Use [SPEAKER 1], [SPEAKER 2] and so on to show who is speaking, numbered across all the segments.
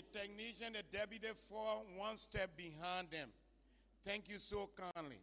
[SPEAKER 1] technician, the deputy fall one step behind them. Thank you so kindly.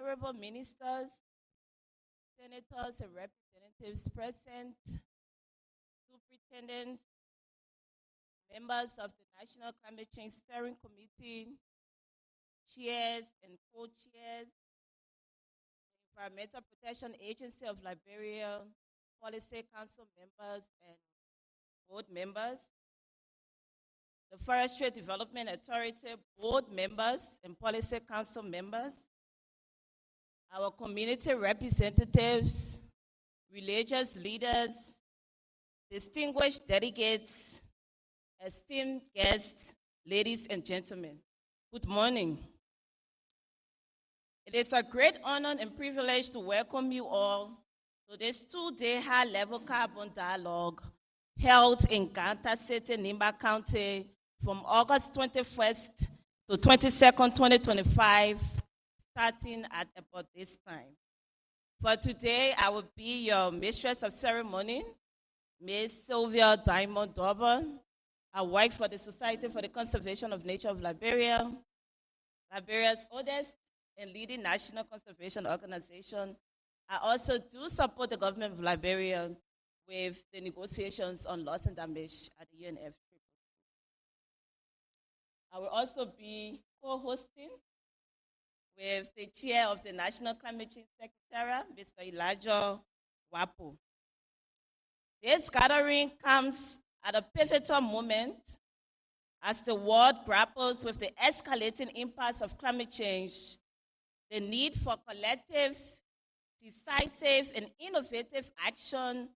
[SPEAKER 2] honorable ministers, senators and representatives present, superintendents, members of the National Climate Change Steering Committee, chairs and co-chairs, Environmental Protection Agency of Liberia, Policy Council members and board members, the Forestry Development Authority board members and Policy Council members, our community representatives, religious leaders, distinguished delegates, esteemed guests, ladies and gentlemen, good morning. It is a great honor and privilege to welcome you all to this two-day high-level carbon dialogue held in Gompa City, Nimba County from August 21st to 22nd, 2025, starting at about this time. For today, I will be your mistress of ceremony, Ms. Sylvia Diamond Dober. I work for the Society for the Conservation of Nature of Liberia, Liberia's oldest and leading national conservation organization. I also do support the government of Liberia with the negotiations on loss and damage at the UNF. I will also be co-hosting with the chair of the National Climate Change Secretariat, Mr. Elijah Wapo. This gathering comes at a pivotal moment as the world grapples with the escalating impacts of climate change. The need for collective, decisive, and innovative action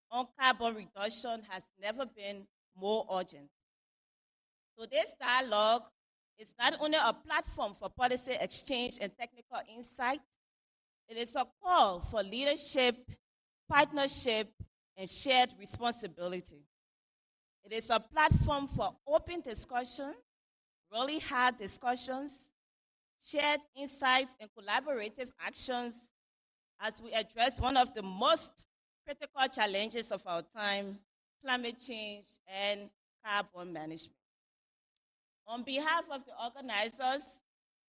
[SPEAKER 2] on carbon reduction has never been more urgent. So this dialogue is not only a platform for policy exchange and technical insight, it is a call for leadership, partnership, and shared responsibility. It is a platform for open discussion, really hard discussions, shared insights, and collaborative actions as we address one of the most critical challenges of our time, climate change and carbon management. On behalf of the organizers,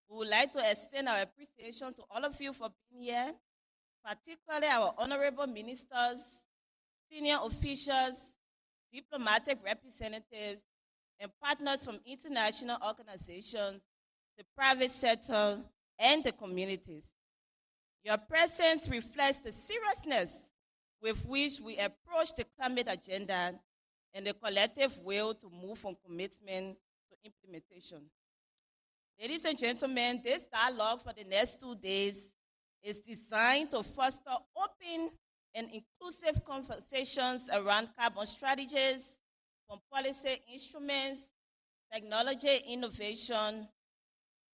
[SPEAKER 2] we would like to extend our appreciation to all of you for being here, particularly our honorable ministers, senior officials, diplomatic representatives, and partners from international organizations, the private sector, and the communities. Your presence reflects the seriousness with which we approach the climate agenda and the collective will to move from commitment to implementation. Ladies and gentlemen, this dialogue for the next 2 days is designed to foster open and inclusive conversations around carbon strategies, from policy instruments, technology innovation,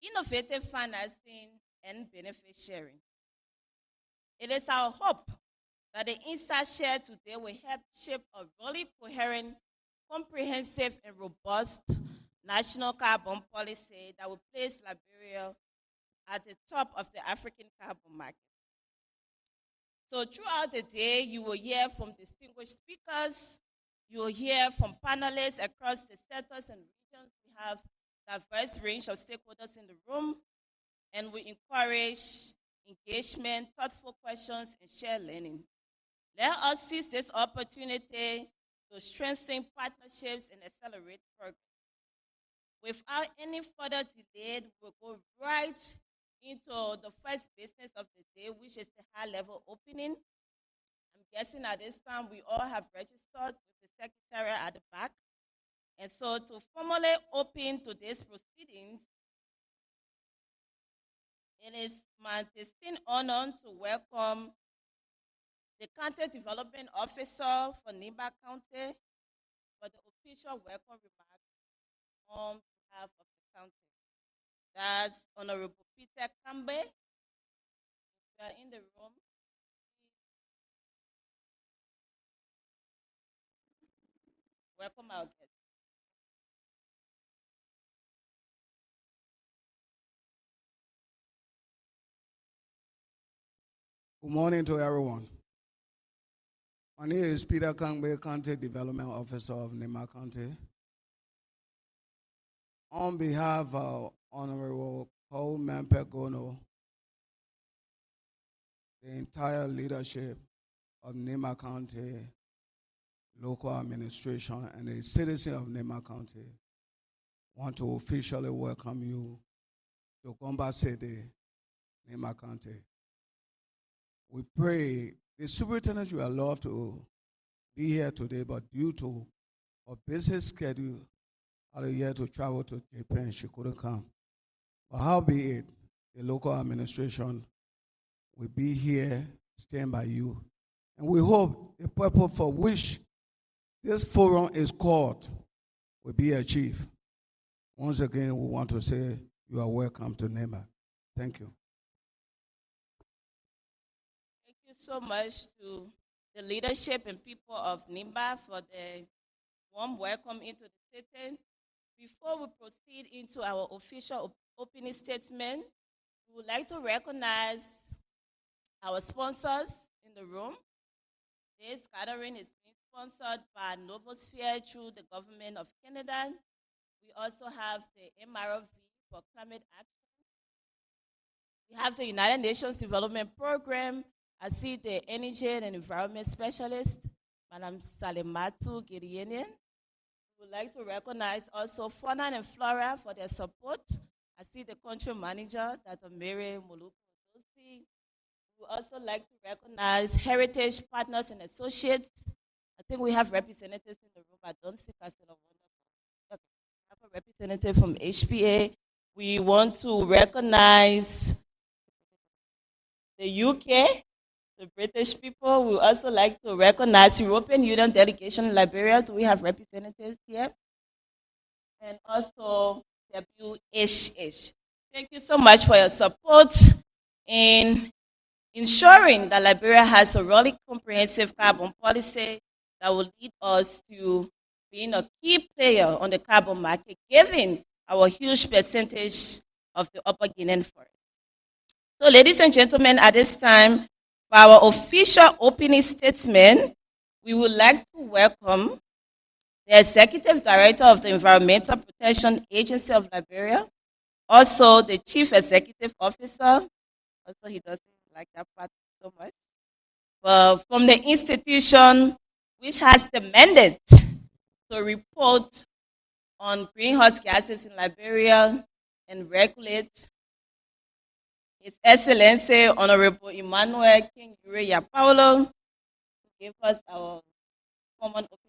[SPEAKER 2] innovative financing, and benefit sharing. It is our hope that the insights shared today will help shape a really coherent, comprehensive, and robust national carbon policy that will place Liberia at the top of the African carbon market. So throughout the day, you will hear from distinguished speakers, you will hear from panelists across the sectors and regions. We have a diverse range of stakeholders in the room, and we encourage engagement, thoughtful questions, and shared learning. Let us seize this opportunity to strengthen partnerships and accelerate progress. Without any further delay, we'll go right into the first business of the day, which is the high-level opening. I'm guessing at this time we all have registered with the secretary at the back. And so to formally open today's proceedings, it is my distinct honor to welcome the County Development Officer for Nimba County for the official welcome remarks on behalf of the county. That's Honorable Peter Kambe. If you are in the room, please welcome our guest.
[SPEAKER 3] Good morning to everyone. My name is Peter Kangbe, County Development Officer of Nimba County. On behalf of Honorable Paul Mampegono, the entire leadership of Nimba County, local administration, and the citizens of Nimba County want to officially welcome you to Gompa City, Nimba County. We pray the superintendent will love to be here today, but due to a busy schedule, out of here to travel to Japan, she couldn't come. But howbeit, the local administration will be here, stand by you. And we hope the purpose for which this forum is called will be achieved. Once again, we want to say you are welcome to Nimba. Thank you.
[SPEAKER 2] Thank you so much to the leadership and people of Nimba for the warm welcome into the city. Before we proceed into our official opening statement, we would like to recognize our sponsors in the room. This gathering is being sponsored by Novosphere through the government of Canada. We also have the MRV for climate action. We have the United Nations Development Program. I see the energy and environment specialist, Madam Salematu Gideonian. We would like to recognize also Fauna and Flora for their support. I see the country manager, Dr. Mary Moluku. We would also like to recognize Heritage Partners and Associates. I think we have representatives in the room. I don't see Castle. Okay. We have a representative from HPA. We want to recognize the UK, the British people. We also like to recognize European Union delegation in Liberia. Do we have representatives here? And also WHH. Thank you so much for your support in ensuring that Liberia has a really comprehensive carbon policy that will lead us to being a key player on the carbon market, given our huge percentage of the Upper Guinean forest. So, ladies and gentlemen, at this time, for our official opening statement, we would like to welcome the Executive Director of the Environmental Protection Agency of Liberia, also the Chief Executive Officer, also he doesn't like that part so much, but from the institution which has the mandate to report on greenhouse gases in Liberia and regulate, His Excellency Honorable Emmanuel King Ure Paulo, to give us our common opinion.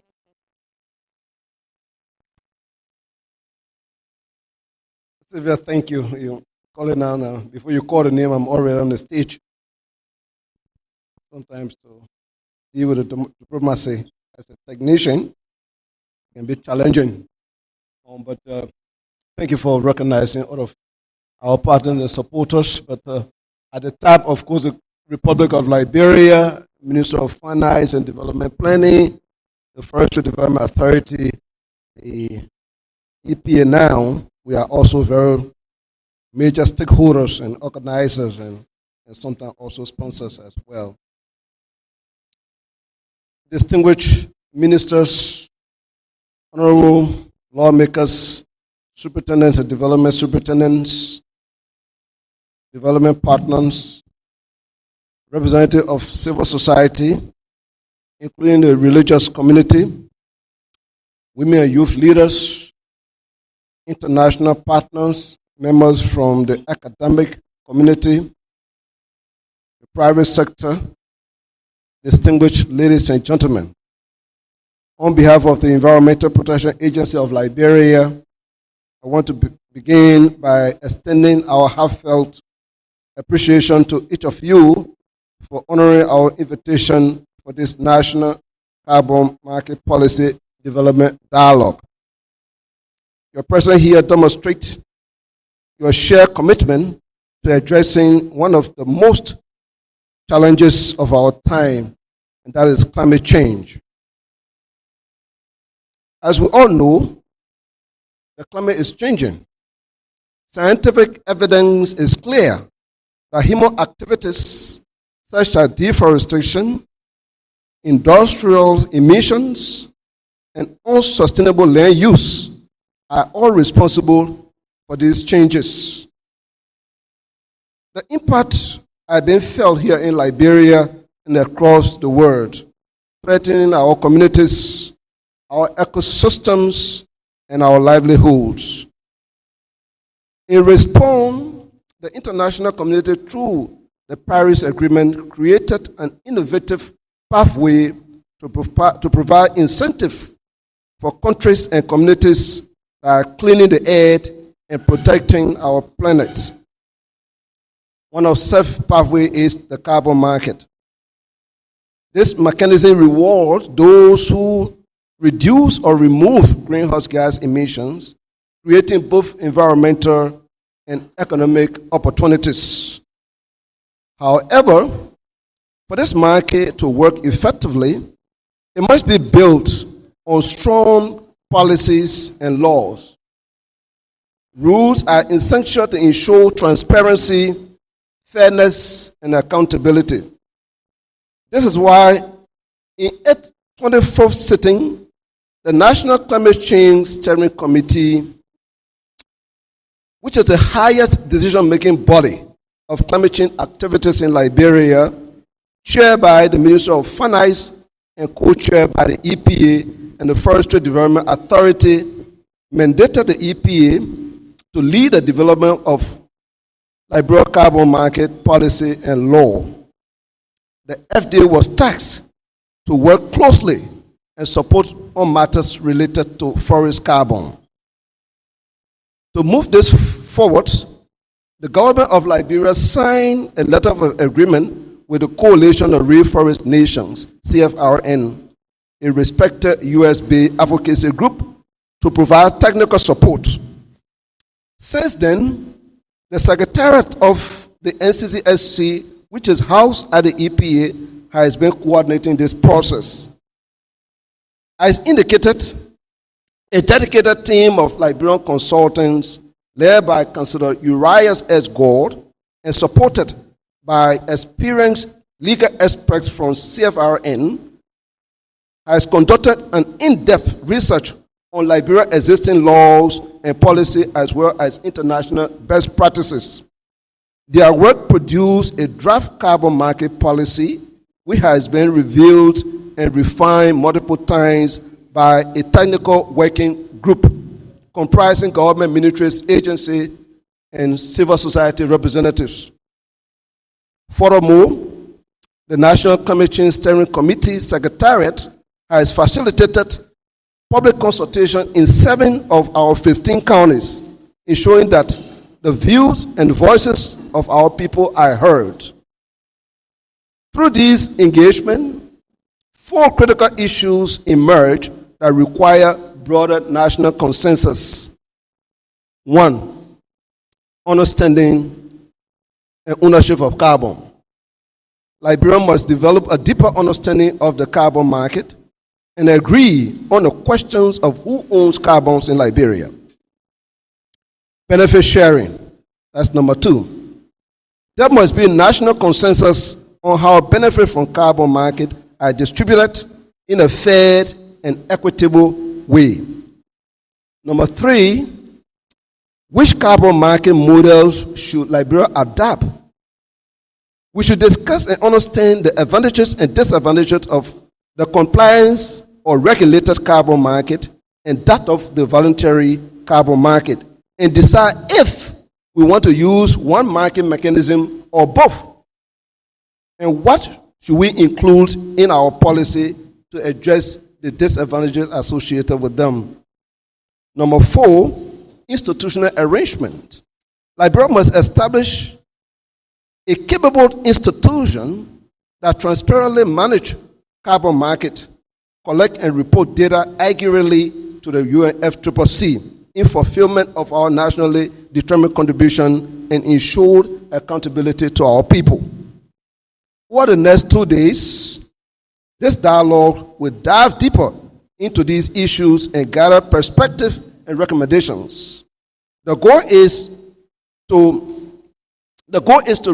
[SPEAKER 4] Sylvia, thank you. You call it now. Before you call the name, I'm already on the stage. Sometimes to deal with the diplomacy as a technician can be challenging. But thank you for recognizing all of our partners and supporters. But at the top, of course, the Republic of Liberia, Minister of Finance and Development Planning, the Forestry Development Authority, the EPA now, we are also very major stakeholders and organizers and sometimes also sponsors as well. Distinguished ministers, honorable lawmakers, superintendents and development superintendents, development partners, representatives of civil society, including the religious community, women and youth leaders, international partners, members from the academic community, the private sector, distinguished ladies and gentlemen. On behalf of the Environmental Protection Agency of Liberia, I want to begin by extending our heartfelt appreciation to each of you for honoring our invitation for this National Carbon Market Policy Development Dialogue. Your presence here demonstrates your shared commitment to addressing one of the most challenges of our time, and that is climate change. As we all know, the climate is changing. Scientific evidence is clear that human activities such as deforestation, industrial emissions, and unsustainable land use are all responsible for these changes. The impact are being felt here in Liberia and across the world, threatening our communities, our ecosystems, and our livelihoods. In response, the international community, through the Paris Agreement, created an innovative pathway to provide incentive for countries and communities that are cleaning the air and protecting our planet. One of such pathways is the carbon market. This mechanism rewards those who reduce or remove greenhouse gas emissions, creating both environmental and economic opportunities. However, for this market to work effectively, it must be built on strong policies and laws. Rules are essential to ensure transparency, fairness, and accountability. This is why in its 24th sitting, the National Climate Change Steering Committee, which is the highest decision-making body of climate change activities in Liberia, chaired by the Minister of Finance and co-chaired by the EPA and the Forestry Development Authority, mandated the EPA to lead the development of Liberia carbon market policy and law. The FDA was tasked to work closely and support on matters related to forest carbon. To move this forward, the government of Liberia signed a letter of agreement with the Coalition of Rainforest Nations, CFRN, a respected US-based advocacy group, to provide technical support. Since then, the Secretariat of the NCCSC, which is housed at the EPA, has been coordinating this process. As indicated, a dedicated team of Liberian consultants, led by Councillor Urias S. Gord and supported by experienced legal experts from CFRN, has conducted an in-depth research on Liberia's existing laws and policy as well as international best practices. Their work produced a draft carbon market policy which has been reviewed and refined multiple times by a technical working group comprising government ministries, agencies, and civil society representatives. Furthermore, the National Climate Change Steering Committee Secretariat has facilitated public consultation in 7 of our 15 counties, ensuring that the views and voices of our people are heard. Through these engagements, 4 critical issues emerge that require broader national consensus. 1, understanding and ownership of carbon. Liberia must develop a deeper understanding of the carbon market and agree on the questions of who owns carbons in Liberia. Benefit sharing, that's number 2. There must be national consensus on how benefits from carbon market are distributed in a fair and equitable way. Number 3, which carbon market models should Liberia adopt? We should discuss and understand the advantages and disadvantages of the compliance or regulated carbon market and that of the voluntary carbon market, and decide if we want to use one market mechanism or both, and what should we include in our policy to address the disadvantages associated with them. Number 4, institutional arrangement. Liberia must establish a capable institution that transparently manage carbon market, collect and report data accurately to the UNFCCC in fulfillment of our nationally determined contribution and ensure accountability to our people. Over the next 2 days, this dialogue will dive deeper into these issues and gather perspective and recommendations. The goal is to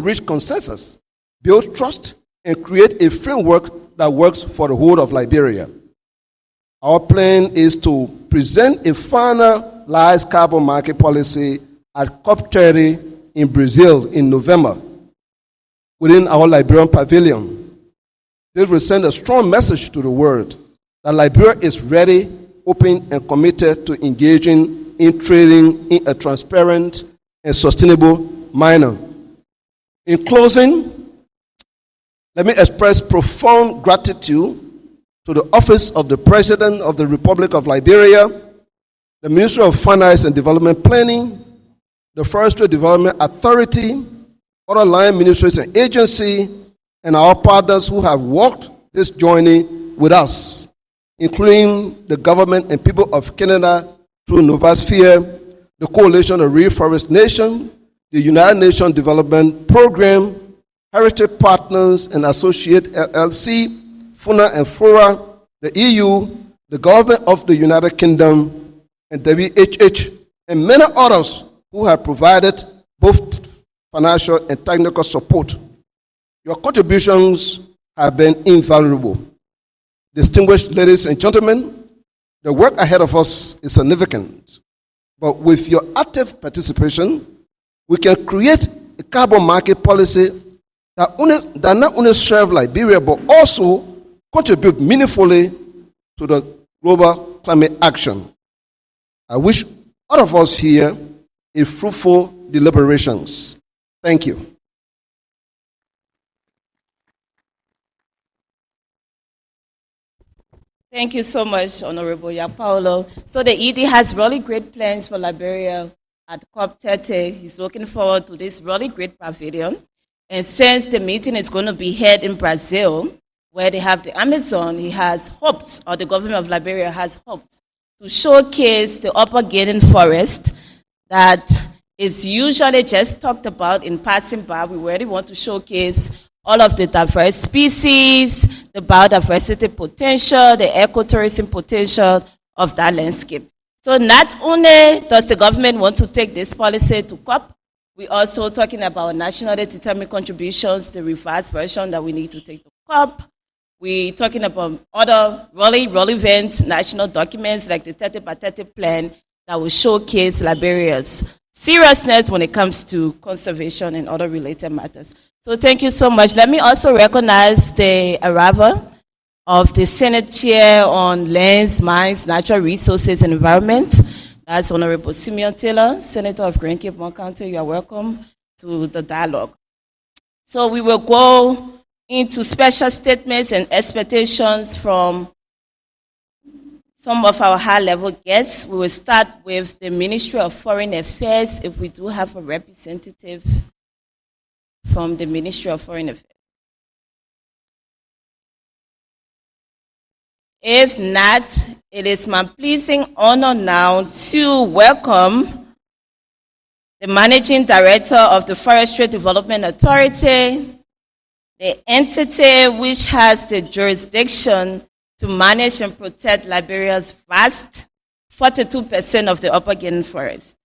[SPEAKER 4] reach consensus, build trust, and create a framework that works for the whole of Liberia. Our plan is to present a finalized carbon market policy at COP30 in Brazil in November. within our Liberian pavilion. This will send a strong message to the world that Liberia is ready, open, and committed to engaging in trading in a transparent and sustainable manner. In closing, let me express profound gratitude to the Office of the President of the Republic of Liberia, the Ministry of Finance and Development Planning, the Forestry Development Authority, other line ministries and agencies, and our partners who have walked this journey with us, including the government and people of Canada through Novasphere, the Coalition of Reforest Nations, the United Nations Development Program, Heritage Partners and Associate LLC, FUNA and FORA, the EU, the government of the United Kingdom, and WHH, and many others who have provided both financial and technical support. Your contributions have been invaluable. Distinguished ladies and gentlemen, the work ahead of us is significant, but with your active participation, we can create a carbon market policy that not only serve Liberia, but also contribute meaningfully to the global climate action. I wish all of us here a fruitful deliberations. Thank you.
[SPEAKER 2] Thank you so much, Honorable Yapaulo. So the ED has really great plans for Liberia at COP30. He's looking forward to this really great pavilion. And since the meeting is going to be held in Brazil, where they have the Amazon, he has hoped, or the government of Liberia has hoped, to showcase the upper Garden forest that is usually just talked about in passing by. We really want to showcase all of the diverse species, the biodiversity potential, the ecotourism potential of that landscape. So not only does the government want to take this policy to COP, we're also talking about nationally determined contributions, the revised version that we need to take to COP. We're talking about other really relevant national documents like the 30x30 plan that will showcase Liberia's seriousness when it comes to conservation and other related matters. So thank you so much. Let me also recognize the arrival of the Senate Chair on Lands, Mines, Natural Resources and Environment. That's Honorable Simeon Taylor, Senator of Grand Cape Mon County. You are welcome to the dialogue. So we will go into special statements and expectations from some of our high-level guests. We will start with the Ministry of Foreign Affairs, if we do have a representative from the Ministry of Foreign Affairs. If not, it is my pleasing honor now to welcome the Managing Director of the Forestry Development Authority, the entity which has the jurisdiction to manage and protect Liberia's vast 42% of the upper Garden forest.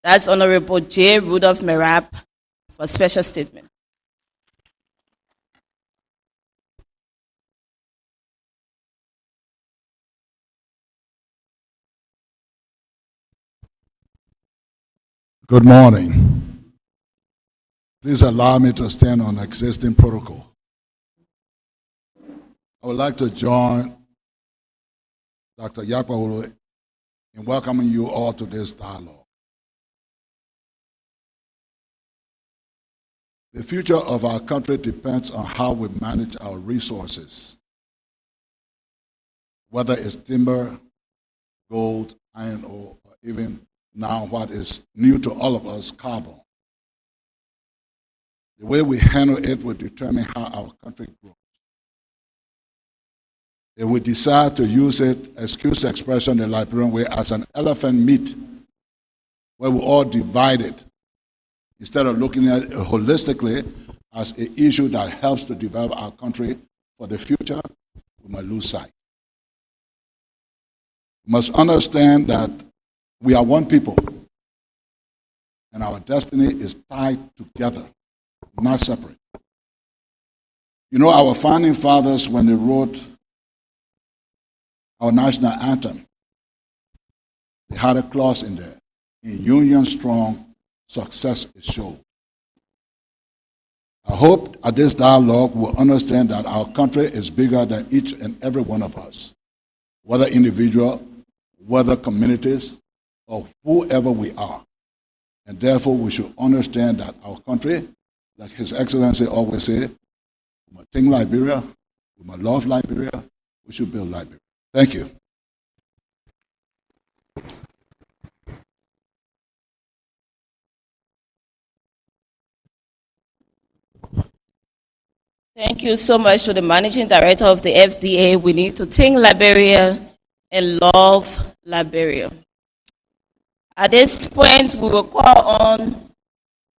[SPEAKER 2] That's Honorable J. Rudolph Merab for special statement.
[SPEAKER 5] Good morning. Please allow me to stand on existing protocol. I would like to join Dr. Yapaulo in welcoming you all to this dialogue. The future of our country depends on how we manage our resources, whether it's timber, gold, iron ore, or even now what is new to all of us, carbon. The way we handle it will determine how our country grows. If we decide to use it, excuse the expression in the Liberian way, as an elephant meat, where we all divide it, instead of looking at it holistically as an issue that helps to develop our country for the future, we might lose sight. We must understand that we are one people, and our destiny is tied together, not separate. You know, our founding fathers, when they wrote our national anthem, they had a clause in there: in union strong, success is sure. I hope at this dialogue we'll understand that our country is bigger than each and every one of us, whether individual, whether communities, or whoever we are. And therefore, we should understand that our country, like His Excellency always say, we must think Liberia, we must love Liberia, we should build Liberia. Thank you.
[SPEAKER 2] Thank you so much to the Managing Director of the FDA. We need to think Liberia and love Liberia. At this point, we will call on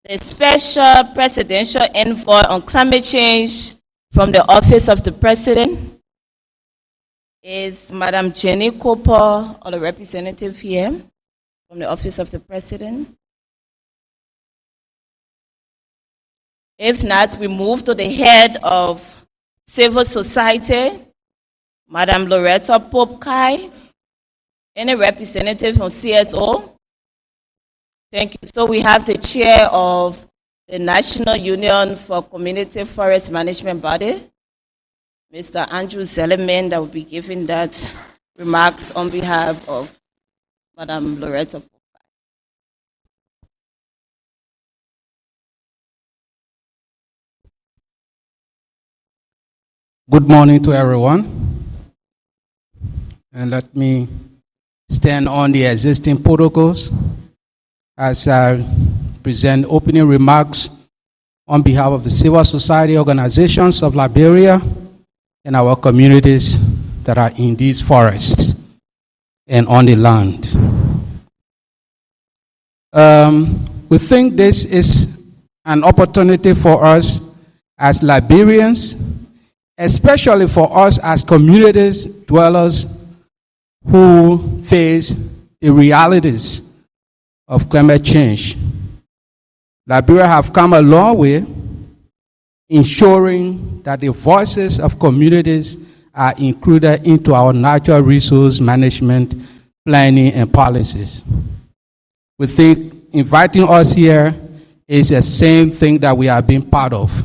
[SPEAKER 2] the Special Presidential Envoy on Climate Change from the Office of the President. Is Madam Jenny Cooper, or the representative here from the Office of the President? If not, we move to the head of civil society, Madam Loretta Pope-Kai. Any representative from CSO? Thank you. So we have the chair of the National Union for Community Forest Management Body, Mr. Andrew Zellerman, that will be giving that remarks on behalf of Madam Loretta Pope-Kai.
[SPEAKER 6] Good morning to everyone. And let me stand on the existing protocols as I present opening remarks on behalf of the civil society organizations of Liberia and our communities that are in these forests and on the land. We think this is an opportunity for us as Liberians, especially for us as communities dwellers who face the realities of climate change. Liberia have come a long way ensuring that the voices of communities are included into our natural resource management, planning, and policies. We think inviting us here is the same thing that we have been part of.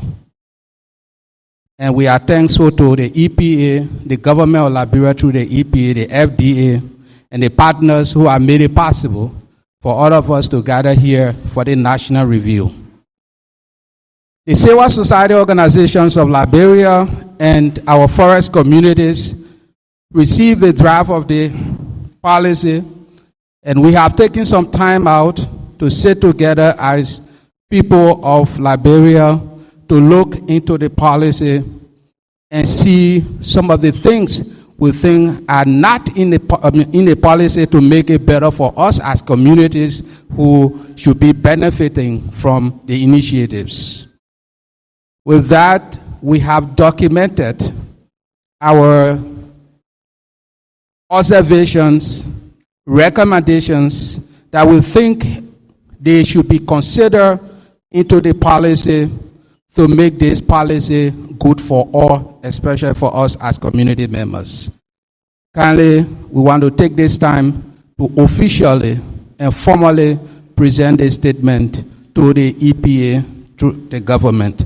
[SPEAKER 6] And we are thankful to the EPA, the government of Liberia through the EPA, the FDA, and the partners who have made it possible for all of us to gather here for the national review. The civil society organizations of Liberia and our forest communities received the draft of the policy, and we have taken some time out to sit together as people of Liberia to look into the policy and see some of the things we think are not in the policy to make it better for us as communities who should be benefiting from the initiatives. With that, we have documented our observations, recommendations that we think they should be considered into the policy to make this policy good for all, especially for us as community members. Kindly, we want to take this time to officially and formally present a statement to the EPA, to the government.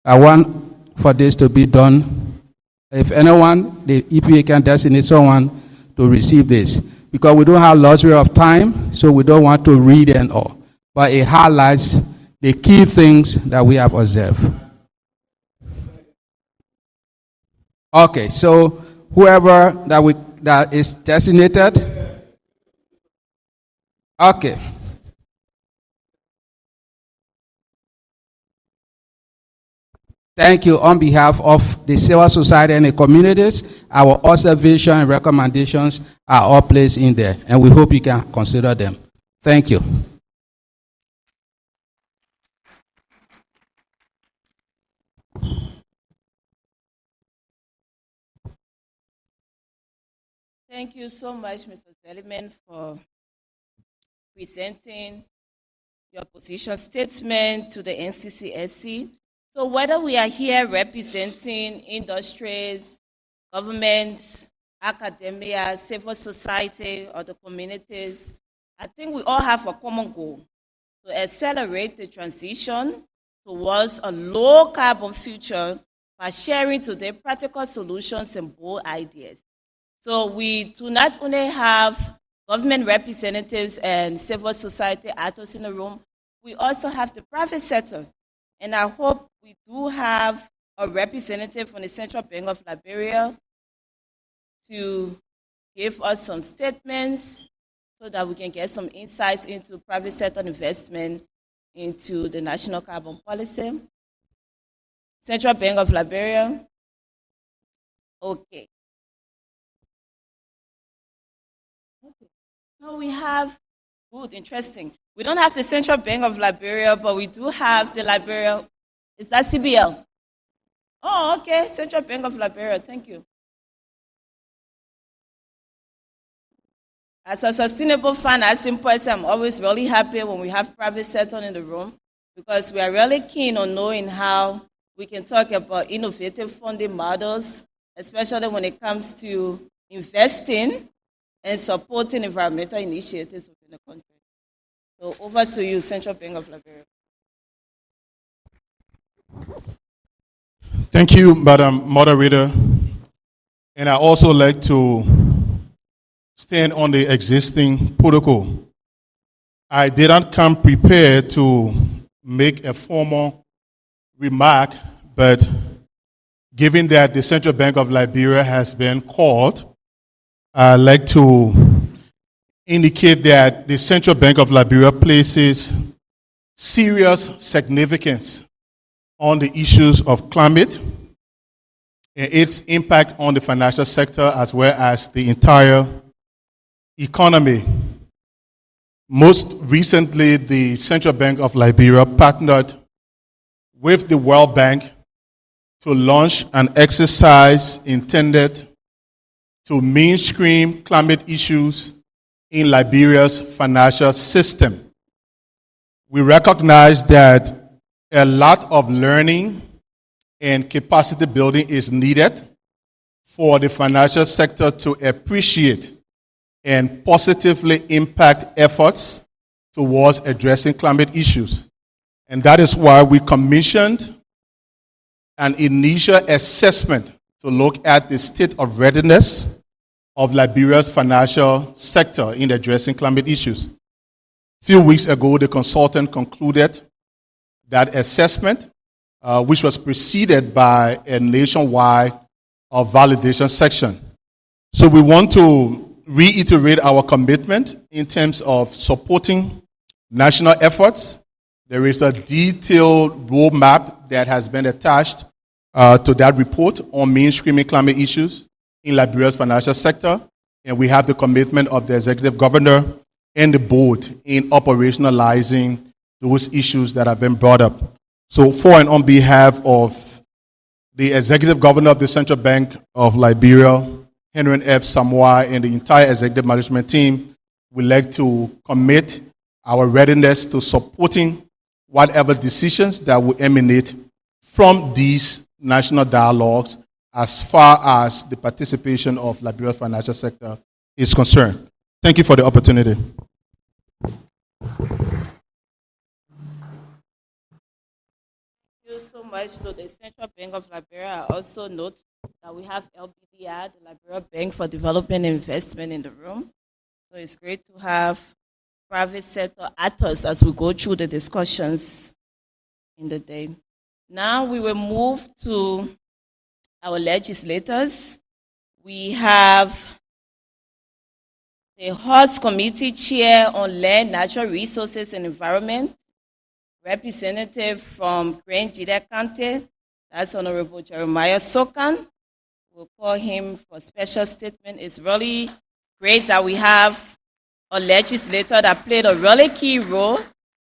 [SPEAKER 6] I want for this to be done. If anyone, the EPA can designate someone to receive this, because we don't have luxury of time, so we don't want to read and all. But it highlights the key things that we have observed. Okay, so whoever that is designated. Okay. Thank you. On behalf of the civil society and the communities, our observation and recommendations are all placed in there, and we hope you can consider them. Thank you.
[SPEAKER 2] Thank you so much, Mr. Zellerman, for presenting your position statement to the NCCSC. So whether we are here representing industries, governments, academia, civil society, or the communities, I think we all have a common goal to accelerate the transition towards a low carbon future by sharing today practical solutions and bold ideas. So we do not only have government representatives and civil society actors in the room, we also have the private sector. And I hope we do have a representative from the Central Bank of Liberia to give us some statements so that we can get some insights into private sector investment into the national carbon policy. Central Bank of Liberia. Okay. So we have, good, interesting. We don't have the Central Bank of Liberia, but we do have the Liberia. Is that CBL? Oh, okay, Central Bank of Liberia, thank you. As a sustainable financing person, I'm always really happy when we have private sector in the room because we are really keen on knowing how we can talk about innovative funding models, especially when it comes to investing and supporting environmental initiatives within the country. So over to you, Central Bank of Liberia.
[SPEAKER 7] Thank you, Madam Moderator. And I also like to stand on the existing protocol. I did not come prepared to make a formal remark, but given that the Central Bank of Liberia has been called, I'd like to indicate that the Central Bank of Liberia places serious significance on the issues of climate and its impact on the financial sector as well as the entire economy. Most recently, the Central Bank of Liberia partnered with the World Bank to launch an exercise intended to mainstream climate issues in Liberia's financial system. We recognize that a lot of learning and capacity building is needed for the financial sector to appreciate and positively impact efforts towards addressing climate issues. And that is why we commissioned an initial assessment to look at the state of readiness of Liberia's financial sector in addressing climate issues. A few weeks ago, the consultant concluded that assessment, which was preceded by a nationwide validation section. So we want to reiterate our commitment in terms of supporting national efforts. There is a detailed roadmap that has been attached to that report on mainstreaming climate issues in Liberia's financial sector, and we have the commitment of the executive governor and the board in operationalizing those issues that have been brought up. So for and on behalf of the executive governor of the Central Bank of Liberia, Henry F. Samoa, and the entire executive management team, we'd like to commit our readiness to supporting whatever decisions that will emanate from these national dialogues as far as the participation of Liberia's financial sector is concerned. Thank you for the opportunity.
[SPEAKER 2] Thank you so much to the Central Bank of Liberia. I also note that we have LBDI, the Liberia Bank for Development and Investment, in the room. So it's great to have private sector actors as we go through the discussions in the day. Now we will move to our legislators. We have the House Committee Chair on Land, Natural Resources and Environment, representative from Grand Jide County, that's Honorable Jeremiah Sokan. We'll call him for a special statement. It's really great that we have a legislator that played a really key role.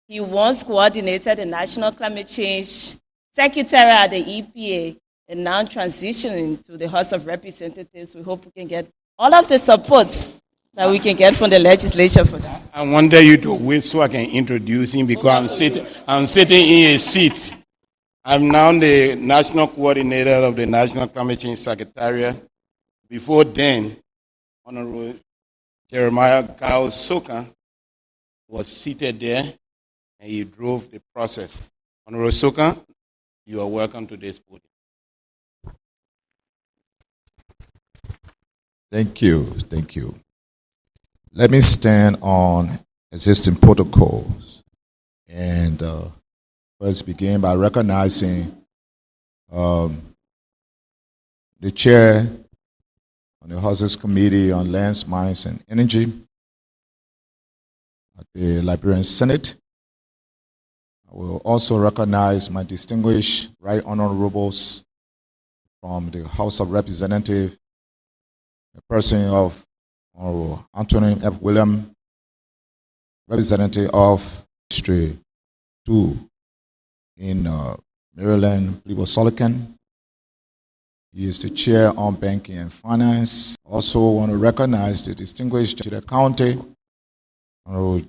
[SPEAKER 2] He once coordinated the National Climate Change Secretary at the EPA and now transitioning to the House of Representatives. We hope we can get all of the support that we can get from the legislature for that.
[SPEAKER 1] I wanted you to wait so I can introduce him because I'm sitting in a seat. I'm now the national coordinator of the National Climate Change Secretariat. Before then, Honorable Jeremiah Sokan was seated there and he drove the process. Honorable Soka, you are welcome to this podium.
[SPEAKER 8] Thank you. Thank you. Let me stand on existing protocols and first begin by recognizing the chair on the Houses Committee on Lands, Mines, and Energy at the Liberian Senate. I will also recognize my distinguished right honorables from the House of Representatives, the person of Honorable Anthony F. William, representative of District 2 in Maryland, Plebo-Solican. He is the chair on banking and finance. Also want to recognize the distinguished judge of the county, Honorable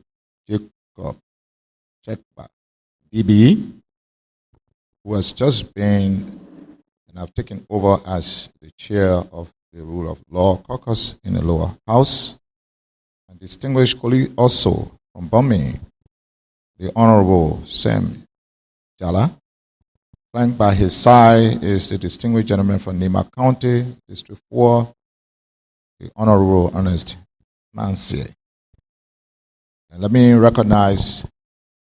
[SPEAKER 8] Jacob Chetba, DBE, who has just been and have taken over as the chair of the Rule of Law Caucus in the lower house. And distinguished colleague also from Birmingham, the Honorable Sam Jala. Flanked by his side is the distinguished gentleman from Nimba County, District 4, the Honorable Ernest Mansie. And let me recognize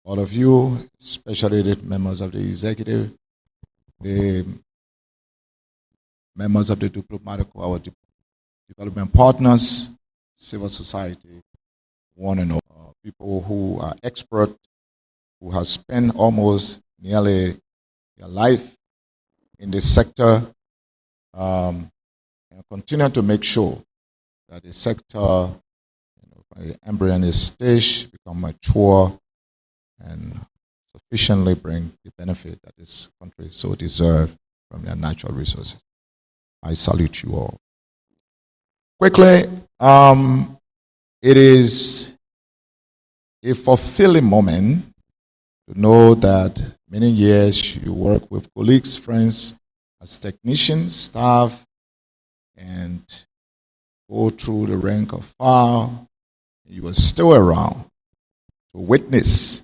[SPEAKER 8] all of you, especially the members of the executive, the members of the diplomatic, our development partners, civil society, one and all, people who are expert, who have spent almost nearly their life in this sector, and continue to make sure that the sector, from the embryonic stage, become mature and sufficiently bring the benefit that this country so deserves from their natural resources. I salute you all. Quickly, it is a fulfilling moment to know that many years you work with colleagues, friends, as technicians, staff, and go through the rank of file. You are still around to witness,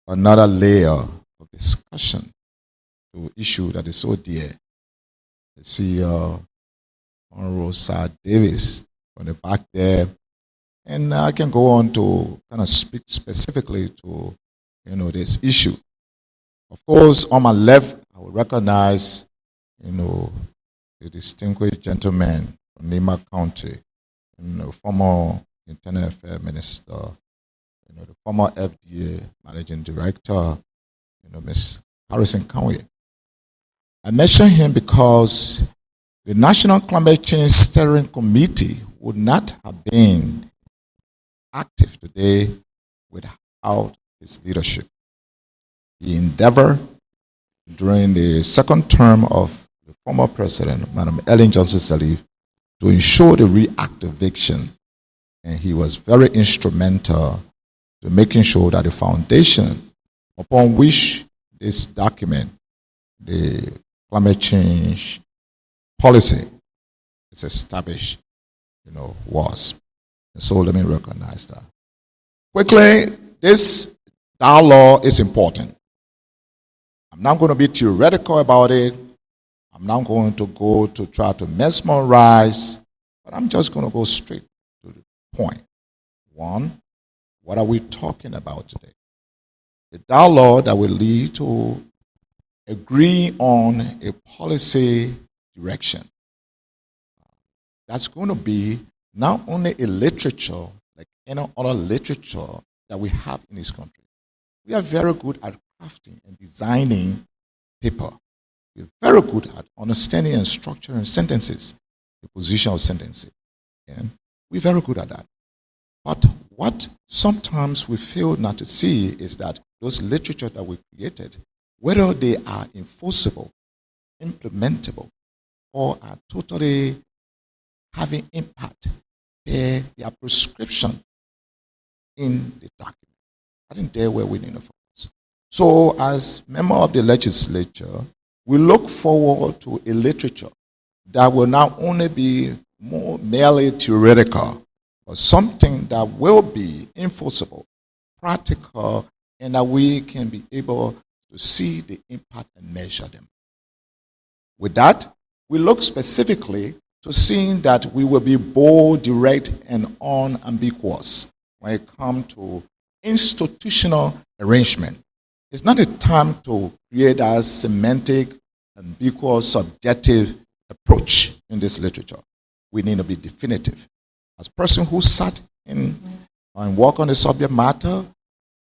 [SPEAKER 8] another layer of discussion to issue that is so dear. I see Honorable Sir Davis on the back there, and I can go on to kind of speak specifically to this issue. Of course, on my left, I will recognize the distinguished gentleman from Nimba County, former Internal Affairs Minister, the former FDA Managing Director, Ms. Harrison Conway. I mention him because the National Climate Change Steering Committee would not have been active today without his leadership. He endeavored during the second term of the former president, Madam Ellen Johnson Sirleaf, to ensure the reactivation, and he was very instrumental to making sure that the foundation upon which this document, the climate change policy, is established, was. And so let me recognize that. Quickly, this dialogue is important. I'm not going to be theoretical about it. I'm not going to go to try to mesmerize, but I'm just going to go straight to the point. One, what are we talking about today? The dialogue that will lead to agree on a policy direction. That's going to be not only a literature like any other literature that we have in this country. We are very good at crafting and designing paper. We're very good at understanding and structuring sentences, the position of sentences. And we're very good at that. But what sometimes we fail not to see is that those literature that we created, whether they are enforceable, implementable, or are totally having impact, their prescription in the document. I think there where we need to focus. So as member of the legislature, we look forward to a literature that will not only be more merely theoretical, but something that will be enforceable, practical, and that we can be able to see the impact and measure them. With that, we look specifically to seeing that we will be bold, direct, and unambiguous when it comes to institutional arrangement. It's not a time to create a semantic, ambiguous, subjective approach in this literature. We need to be definitive. As a person who sat in and work on the subject matter,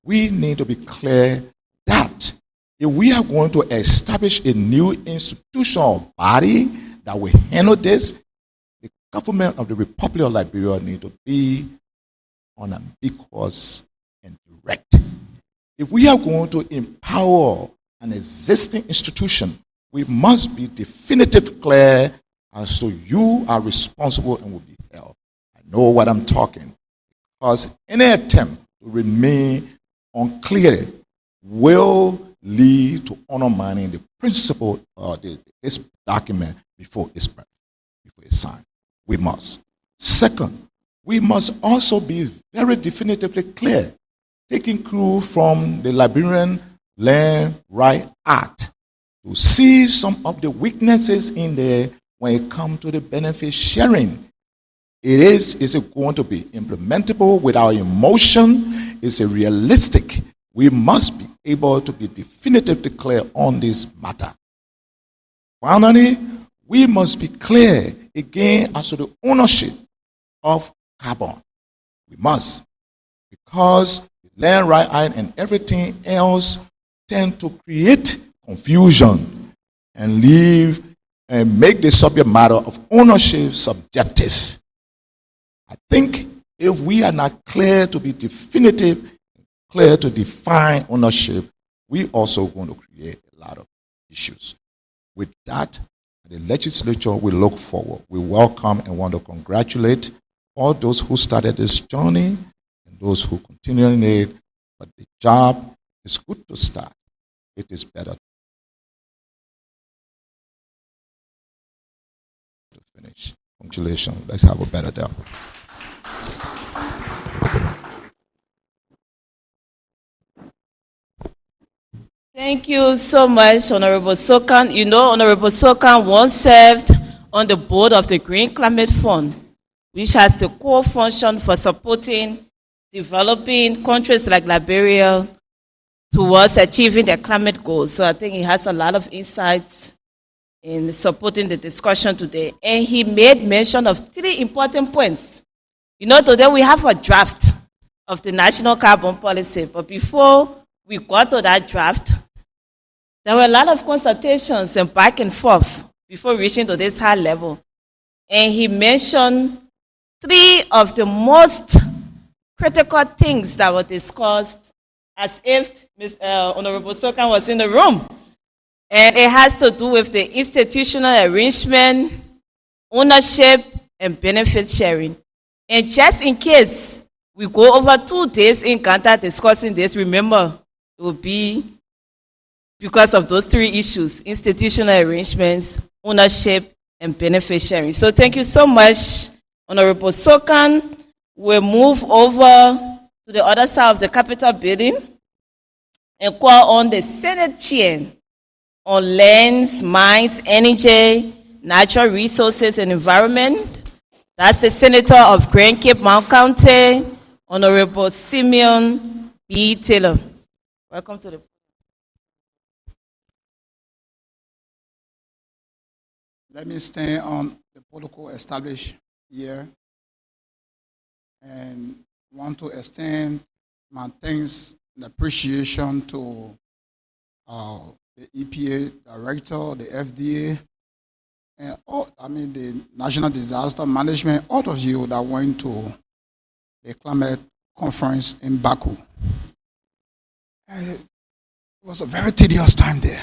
[SPEAKER 8] we need to be clear that if we are going to establish a new institutional body that will handle this, the government of the Republic of Liberia need to be unambiguous and direct. If we are going to empower an existing institution, we must be definitively clear as to you are responsible and will be held. I know what I'm talking, because any attempt to remain unclear will lead to undermining the principle of this document before it's signed. We must. Second, we must also be very definitively clear, taking clue from the Liberian Land Right Act to see some of the weaknesses in there when it comes to the benefit sharing. Is it going to be implementable without emotion? Is it realistic? We must be able to be definitively clear on this matter. Finally, we must be clear again as to the ownership of carbon. We must, because the Land Right Act and everything else tend to create confusion and make the subject matter of ownership subjective. I think if we are not clear to be definitive, clear to define ownership, we also going to create a lot of issues. With that, the legislature will look forward. We welcome and want to congratulate all those who started this journey and those who continue in it. But the job is good to start. It is better to finish. Congratulations. Let's have a better day.
[SPEAKER 2] Thank you so much, Honorable Sokan. You know, Honorable Sokan once served on the board of the Green Climate Fund, which has the core function for supporting developing countries like Liberia towards achieving their climate goals. So I think he has a lot of insights in supporting the discussion today. And he made mention of 3 important points. You know, today we have a draft of the National Carbon Policy, but before we got to that draft, there were a lot of consultations and back and forth before reaching to this high level. And he mentioned 3 of the most critical things that were discussed, as if Honorable Sokan was in the room. And it has to do with the institutional arrangement, ownership, and benefit sharing. And just in case we go over 2 days in Gompa discussing this, remember, it will be because of those 3 issues: institutional arrangements, ownership, and benefit sharing. So thank you so much, Honorable Sokan. We'll move over to the other side of the Capitol building and call on the Senate Chair on Lands, Mines, Energy, Natural Resources, and Environment. That's the Senator of Grand Cape Mount County, Honorable Simeon B. Taylor. Welcome to the
[SPEAKER 3] Let me stay on the protocol established here and want to extend my thanks and appreciation to the EPA Director, the FDA, and the National Disaster Management, all of you that went to the climate conference in Baku. It was a very tedious time there.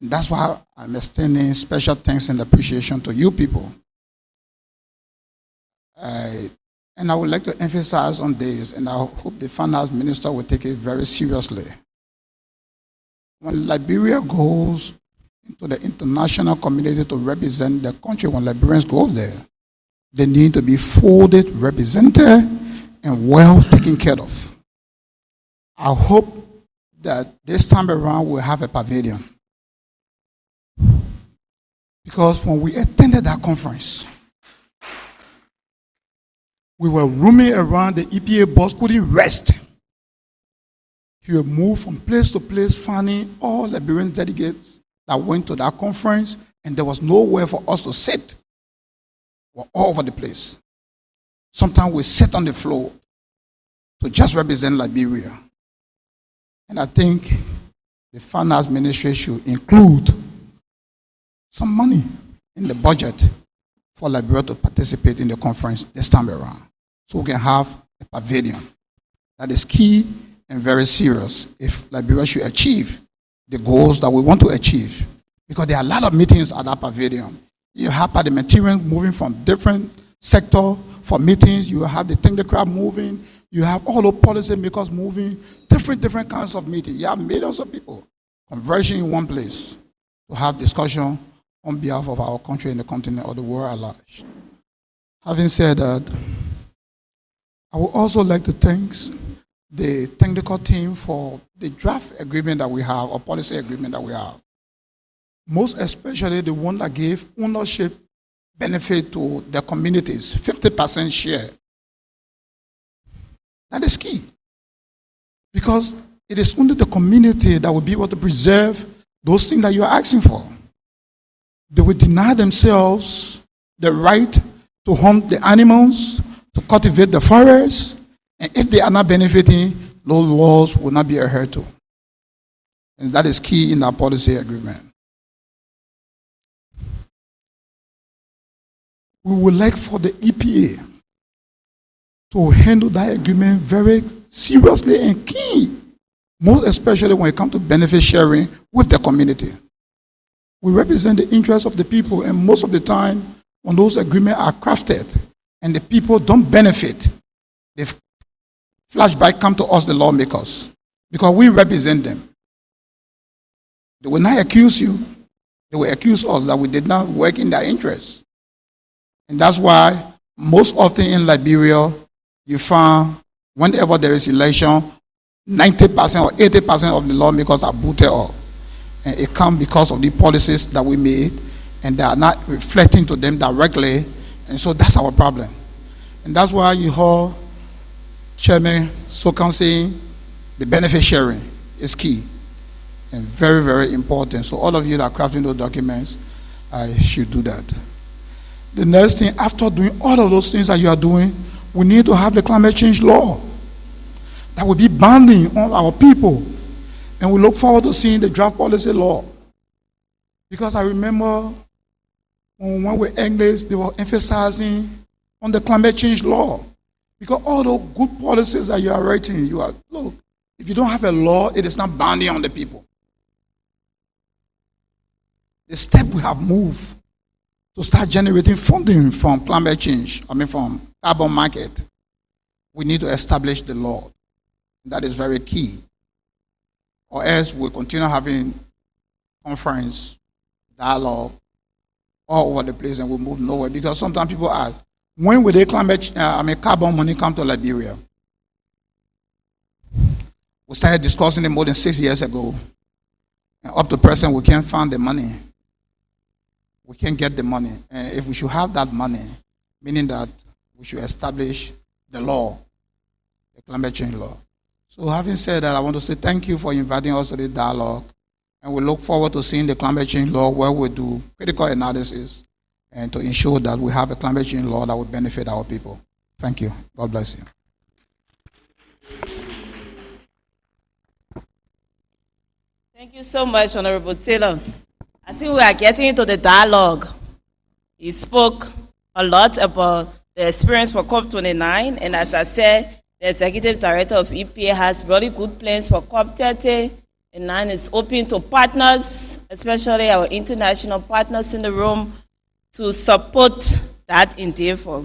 [SPEAKER 3] That's why I'm extending special thanks and appreciation to you people. And I would like to emphasize on this, and I hope the Finance Minister will take it very seriously. When Liberia goes into the international community to represent the country, when Liberians go there, they need to be folded, represented, and well taken care of.
[SPEAKER 9] I hope that this time around we'll have a pavilion. Because when we attended that conference, we were roaming around, the EPA boss couldn't rest. He would move from place to place, finding all Liberian delegates that went to that conference, and there was nowhere for us to sit. We're all over the place. Sometimes we sit on the floor to just represent Liberia. And I think the finance ministry should include some money in the budget for Liberia to participate in the conference this time around, so we can have a pavilion. That is key and very serious if Liberia should achieve the goals that we want to achieve. Because there are a lot of meetings at that pavilion. You have parliamentarians moving from different sectors for meetings. You have the think the crowd moving. You have all the policy makers moving. Different kinds of meetings. You have millions of people converging in one place to have discussion on behalf of our country and the continent or the world at large. Having said that, I would also like to thank the technical team for the draft agreement that we have, or policy agreement that we have. Most especially the one that gave ownership benefit to the communities, 50% share. That is key. Because it is only the community that will be able to preserve those things that you are asking for. They will deny themselves the right to hunt the animals, to cultivate the forests, and if they are not benefiting, those laws will not be adhered to. And that is key in our policy agreement. We would like for the EPA to handle that agreement very seriously and key, most especially when it comes to benefit sharing with the community. We represent the interests of the people, and most of the time, when those agreements are crafted and the people don't benefit, the flashback come to us, the lawmakers, because we represent them. They will not accuse you. They will accuse us that we did not work in their interests. And that's why most often in Liberia, you find whenever there is election, 90% or 80% of the lawmakers are booted up. And it comes because of the policies that we made, and they are not reflecting to them directly. And so that's our problem. And that's why you heard Chairman Sokan saying the benefit sharing is key and very, very important. So all of you that are crafting those documents, I should do that. The next thing, after doing all of those things that you are doing, we need to have the climate change law that will be binding on our people. And we look forward to seeing the draft policy law. Because I remember when we were English, they were emphasizing on the climate change law. Because all the good policies that you are writing, look, if you don't have a law, it is not binding on the people. The step we have moved to start generating funding from climate change, from carbon market, we need to establish the law. That is very key. Or else we'll continue having conference, dialogue, all over the place, and we'll move nowhere. Because sometimes people ask, when will the carbon money come to Liberia? We started discussing it more than 6 years ago. And up to present, we can't find the money. We can't get the money. And if we should have that money, meaning that we should establish the law, the climate change law. So having said that, I want to say thank you for inviting us to the dialogue. And we look forward to seeing the climate change law where we do critical analysis and to ensure that we have a climate change law that will benefit our people. Thank you. God bless you.
[SPEAKER 2] Thank you so much, Honorable Taylor. I think we are getting into the dialogue. He spoke a lot about the experience for COP29, and as I said, the Executive Director of EPA has really good plans for COP30, and now is open to partners, especially our international partners in the room, to support that endeavor.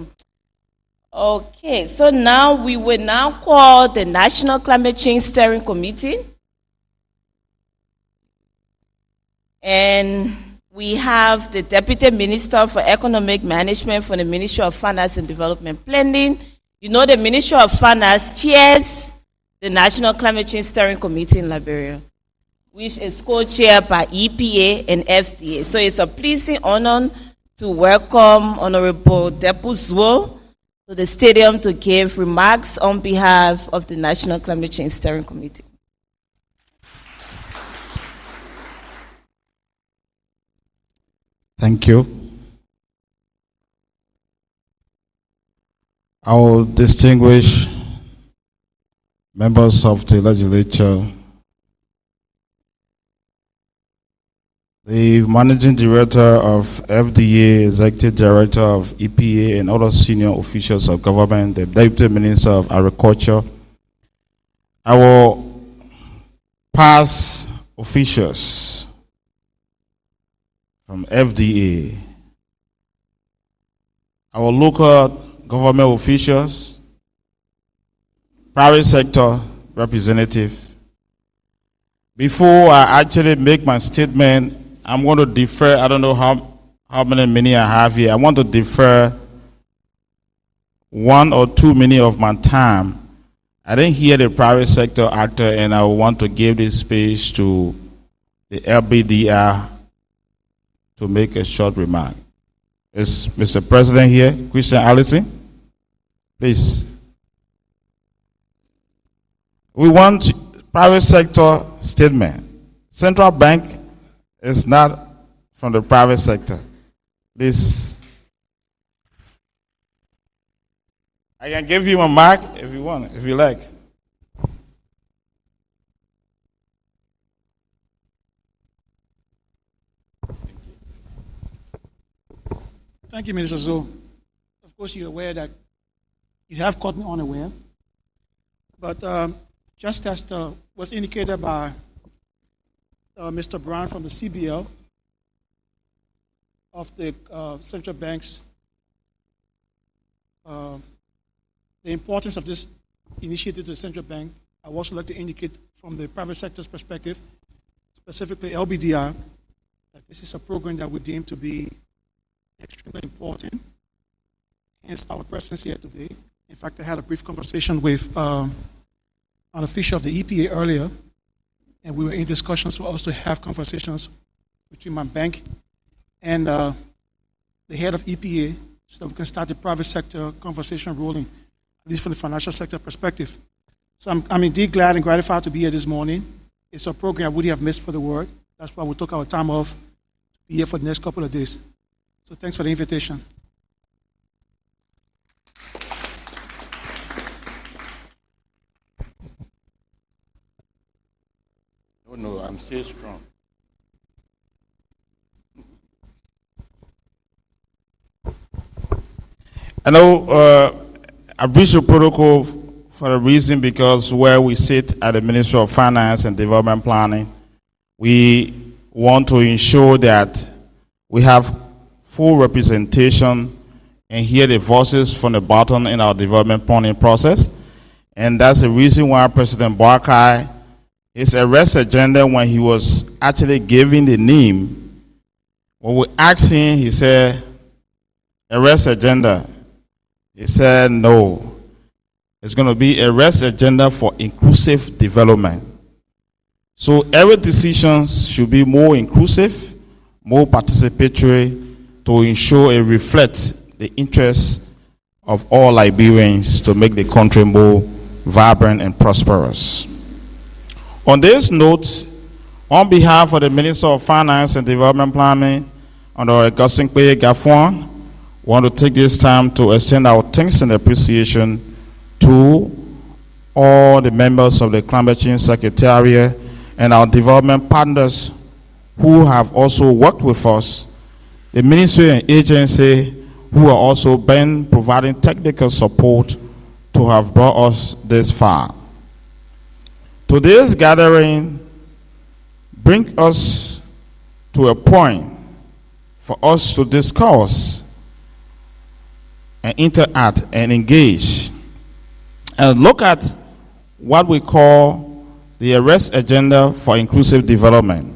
[SPEAKER 2] Okay, so now we will now call the National Climate Change Steering Committee. And we have the Deputy Minister for Economic Management for the Ministry of Finance and Development Planning. You know, the Ministry of Finance chairs the National Climate Change Steering Committee in Liberia, which is co-chaired by EPA and FDA. So it's a pleasing honor to welcome Honorable Depu Zuo to the stadium to give remarks on behalf of the National Climate Change Steering Committee.
[SPEAKER 8] Thank you. Our distinguished members of the legislature, the Managing Director of FDA, Executive Director of EPA, and other senior officials of government, the Deputy Minister of Agriculture, our past officials from FDA, our local government officials, private sector representative. Before I actually make my statement, I'm going to defer. I don't know how many I have here. I want to defer 1 or 2 minutes of my time. I didn't hear the private sector actor, and I want to give this space to the LBDR to make a short remark. Is Mr. President here? Christian Allison? Please. We want private sector statement. Central bank is not from the private sector. This, I can give you a mark if you want, if you like.
[SPEAKER 10] Thank you, Minister Zo. Of course, you're aware that you have caught me unaware, but just as was indicated by Mr. Brown from the CBL of the central banks, the importance of this initiative to the central bank, I would also like to indicate from the private sector's perspective, specifically LBDR, that this is a program that we deem to be extremely important, hence our presence here today. In fact, I had a brief conversation with an official of the EPA earlier, and we were in discussions for us to have conversations between my bank and the head of EPA so that we can start the private sector conversation rolling, at least from the financial sector perspective. So I'm indeed glad and gratified to be here this morning. It's a program I would have missed for the word. That's why we took our time off to be here for the next couple of days. So thanks for the invitation.
[SPEAKER 1] No, I'm still strong.
[SPEAKER 8] I know I breached the protocol for a reason, because where we sit at the Ministry of Finance and Development Planning, we want to ensure that we have full representation and hear the voices from the bottom in our development planning process. And that's the reason why President Boakai, his arrest agenda, when he was actually giving the name, when we asked him, he said, arrest agenda. He said, no. It's going to be a rest agenda for inclusive development. So every decision should be more inclusive, more participatory, to ensure it reflects the interests of all Liberians to make the country more vibrant and prosperous. On this note, on behalf of the Minister of Finance and Development Planning, Honorable Augustine Kpeye Gafuan, want to take this time to extend our thanks and appreciation to all the members of the Climate Change Secretariat and our development partners who have also worked with us, the ministry and agency who are also been providing technical support to have brought us this far. Today's gathering brings us to a point for us to discuss and interact and engage and look at what we call the arrest agenda for inclusive development,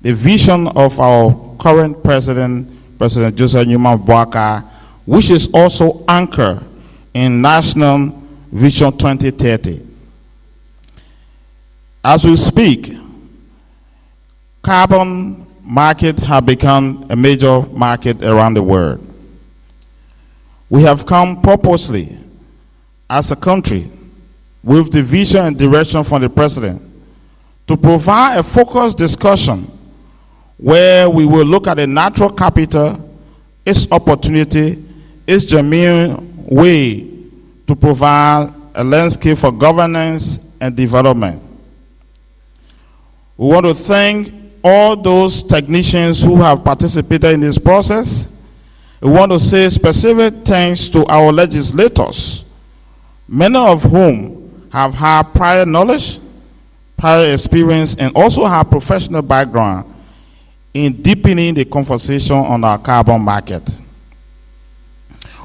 [SPEAKER 8] the vision of our current president, President Joseph Newman Boakai, which is also anchored in National Vision 2030.
[SPEAKER 7] As we speak, carbon market have become a major market around the world. We have come purposely as a country with the vision and direction from the president to provide a focused discussion where we will look at the natural capital, its opportunity, its genuine way to provide a landscape for governance and development. We want to thank all those technicians who have participated in this process. We want to say specific thanks to our legislators, many of whom have had prior knowledge, prior experience, and also have professional background in deepening the conversation on our carbon market.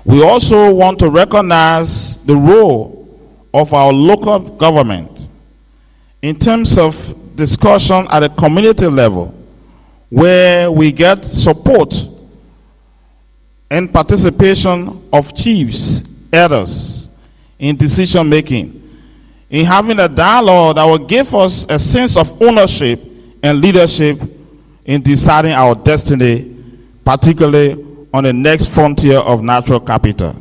[SPEAKER 7] We also want to recognize the role of our local government in terms of discussion at a community level, where we get support and participation of chiefs, elders in decision making, in having a dialogue that will give us a sense of ownership and leadership in deciding our destiny, particularly on the next frontier of natural capital.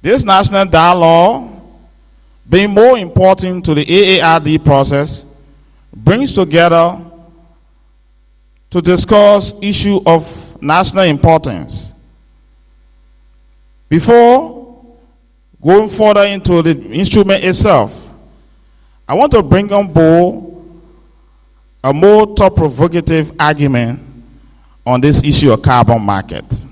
[SPEAKER 7] This national dialogue, being more important to the AARD process, brings together to discuss issues of national importance. Before going further into the instrument itself, I want to bring on board a more thought-provocative argument on this issue of carbon market.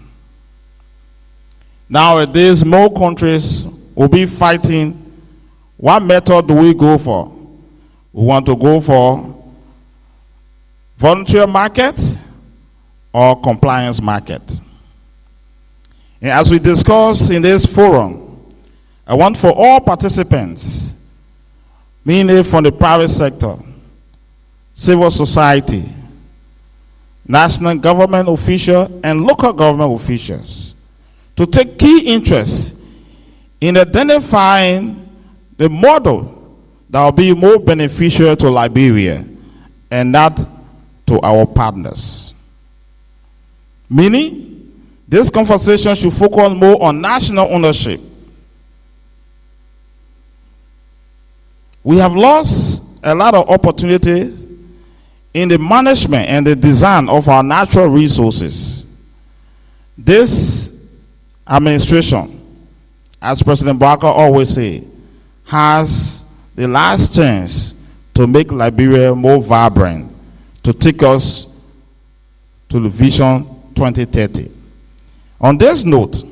[SPEAKER 7] Nowadays, more countries will be fighting, what method do we go for? We want to go for voluntary market or compliance market. And as we discuss in this forum, I want for all participants, meaning from the private sector, civil society, national government officials, and local government officials, to take key interest in identifying the model that will be more beneficial to Liberia and not to our partners. Meaning, this conversation should focus more on national ownership. We have lost a lot of opportunities in the management and the design of our natural resources. This administration, as President Barker always says, has the last chance to make Liberia more vibrant, to take us to the Vision 2030. On this note,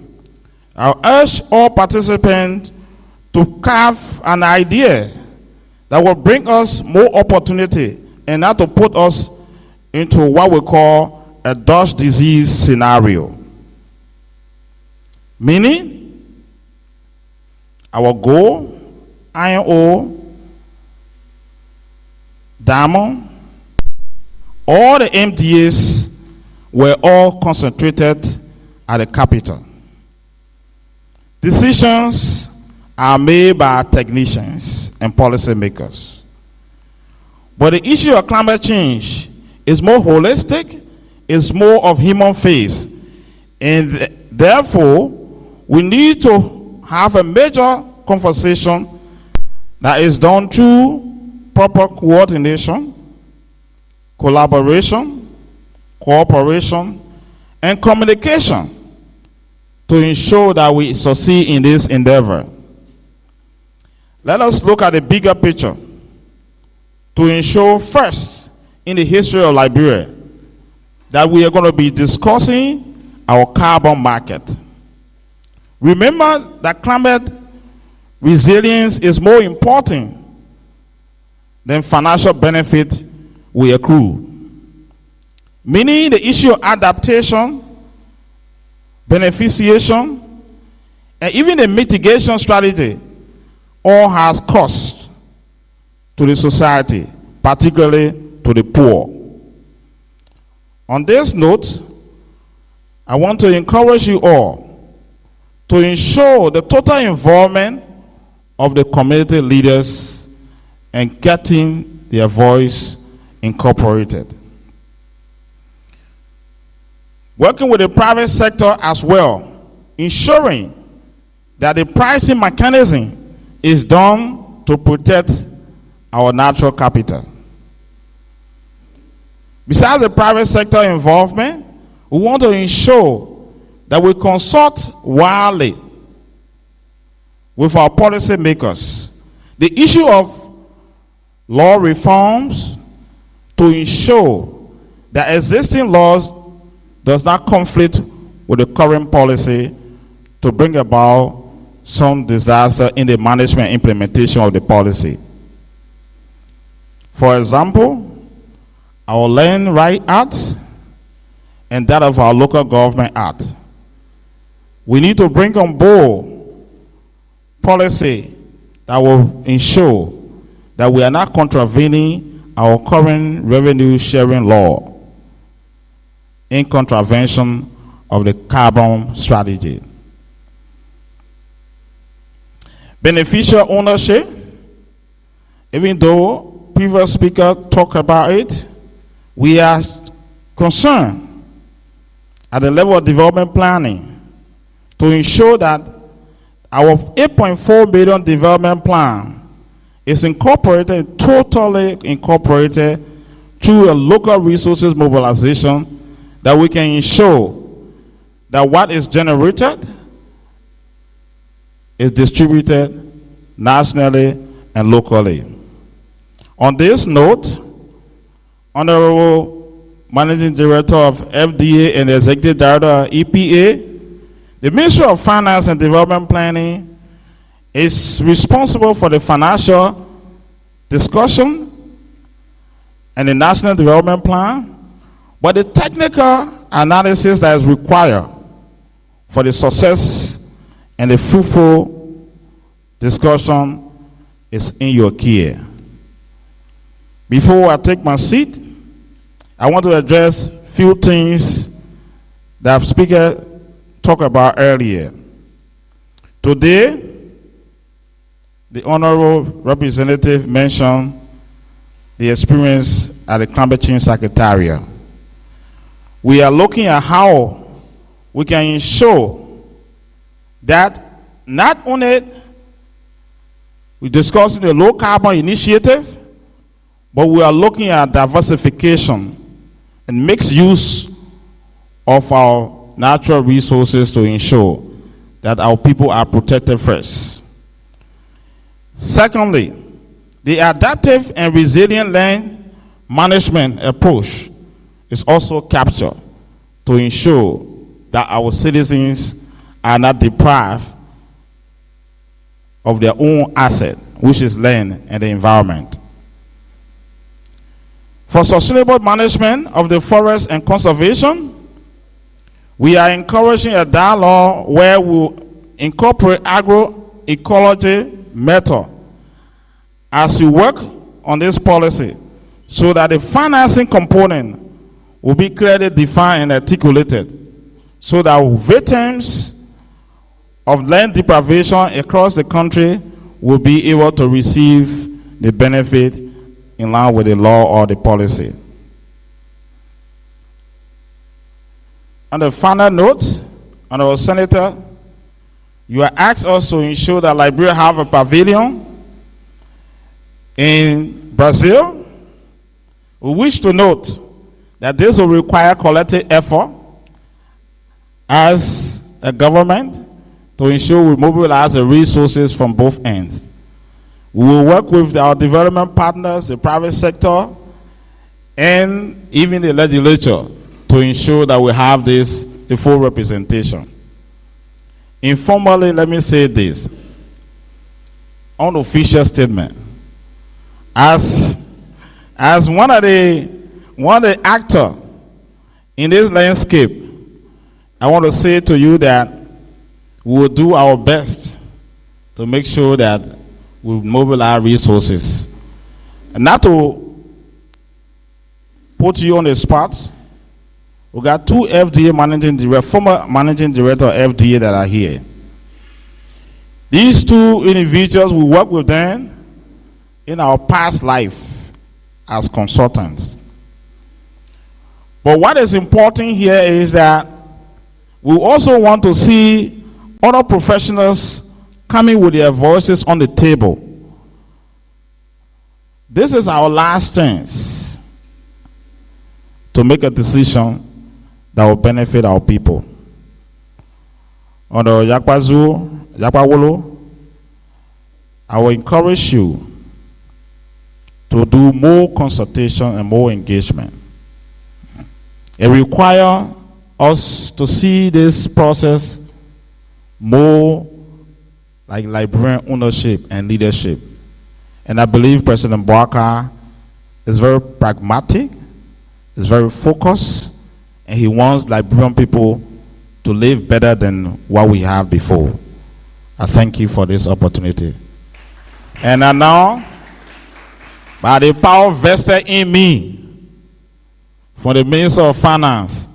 [SPEAKER 7] I urge all participants to carve an idea that will bring us more opportunity and not to put us into what we call a Dutch disease scenario. Meaning, our goal, iron ore, diamond, all the MDAs were all concentrated at the capital. Decisions are made by technicians and policymakers. But the issue of climate change is more holistic, is more of human face, and therefore we need to have a major conversation that is done through proper coordination, collaboration, cooperation, and communication to ensure that we succeed in this endeavor. Let us look at the bigger picture to ensure first in the history of Liberia that we are going to be discussing our carbon market. Remember that climate resilience is more important than financial benefit we accrue. Meaning the issue of adaptation, beneficiation, and even the mitigation strategy all has cost to the society, particularly to the poor. On this note, I want to encourage you all to ensure the total involvement of the community leaders and getting their voice incorporated. Working with the private sector as well, ensuring that the pricing mechanism is done to protect our natural capital. Besides the private sector involvement, we want to ensure that we consult widely with our policy makers. The issue of law reforms to ensure that existing laws does not conflict with the current policy to bring about some disaster in the management implementation of the policy. For example, our Land Right Act and that of our Local Government Act. We need to bring on board policy that will ensure that we are not contravening our current revenue sharing law in contravention of the carbon strategy. Beneficial ownership, even though previous speaker talked about it, we are concerned at the level of development planning to ensure that our 8.4 billion development plan is incorporated, totally incorporated through a local resources mobilization, that we can ensure that what is generated is distributed nationally and locally. On this note, Honorable Managing Director of FDA and Executive Director of EPA, the Ministry of Finance and Development Planning is responsible for the financial discussion and the National Development Plan, but the technical analysis that is required for the success and the fruitful discussion is in your care. Before I take my seat, I want to address a few things that the speaker talked about earlier. Today, the Honorable Representative mentioned the experience at the Climate Change Secretariat. We are looking at how we can ensure that not only we discussing the low carbon initiative, but we are looking at diversification and mixed use of our natural resources to ensure that our people are protected first. Secondly, the adaptive and resilient land management approach is also captured to ensure that our citizens are not deprived of their own asset, which is land and the environment. For sustainable management of the forest and conservation, we are encouraging a dialogue where we incorporate agroecology method as we work on this policy, so that the financing component will be clearly defined and articulated, so that victims of land deprivation across the country will be able to receive the benefit in line with the law or the policy. On the final note, Honorable Senator, you are asked us to ensure that Liberia have a pavilion in Brazil. We wish to note that this will require collective effort as a government to ensure we mobilize the resources from both ends. We will work with our development partners, the private sector, and even the legislature to ensure that we have the full representation. Informally, let me say this. Unofficial statement. As one of the actors in this landscape, I want to say to you that we will do our best to make sure that we mobilize resources. And not to put you on the spot, we got two FDA managing director, former managing director of FDA that are here. These two individuals, we work with them
[SPEAKER 11] in our past life as consultants. But what is important here is that we also want to see other professionals coming with their voices on the table. This is our last chance to make a decision that will benefit our people. Under Yakpawolo, I will encourage you to do more consultation and more engagement. It requires us to see this process more like Liberian ownership and leadership. And I believe President Boaka is very pragmatic, is very focused, and he wants Liberian people to live better than what we have before. I thank you for this opportunity. And now, by the power vested in me from the Minister of Finance,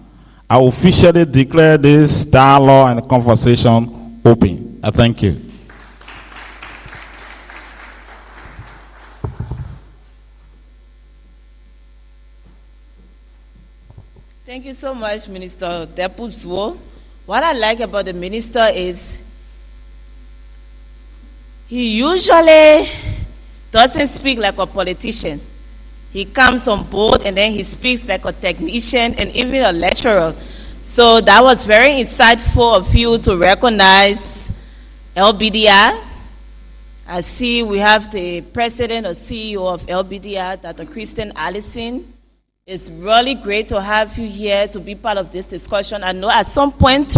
[SPEAKER 11] I officially declare this dialogue and conversation open. I thank you.
[SPEAKER 2] Thank you so much, Minister Depuzwo. What I like about the minister is he usually doesn't speak like a politician. He comes on board and then he speaks like a technician and even a lecturer. So that was very insightful of you to recognize LBDI. I see we have the president or CEO of LBDI, Dr. Kristen Allison. It's really great to have you here to be part of this discussion. I know at some point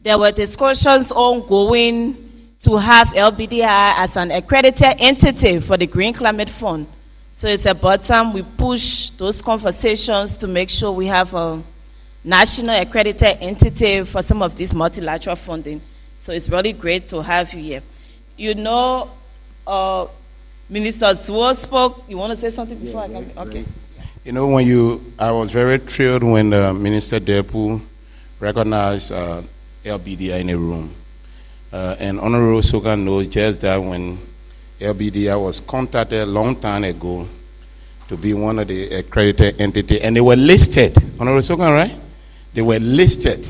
[SPEAKER 2] there were discussions ongoing to have LBDI as an accredited entity for the Green Climate Fund. So it's about time we push those conversations to make sure we have a national accredited entity for some of this multilateral funding. So it's really great to have you here. You know, Minister Zwo spoke. You want to say something before I come? Okay.
[SPEAKER 1] You know, I was very thrilled when Minister Depu recognized LBDI in a room. And Honorable Soka knows just that when LBDI was contacted a long time ago to be one of the accredited entities, and they were listed. Honorable Soka, right? They were listed,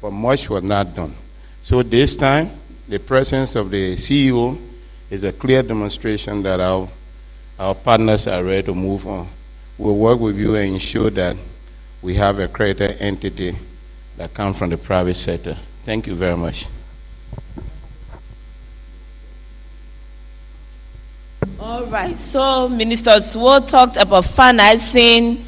[SPEAKER 1] but much was not done. So this time, the presence of the CEO is a clear demonstration that our partners are ready to move on. We'll work with you and ensure that we have a accredited entity that comes from the private sector. Thank you very much.
[SPEAKER 2] All right, so Minister Zwo talked about financing,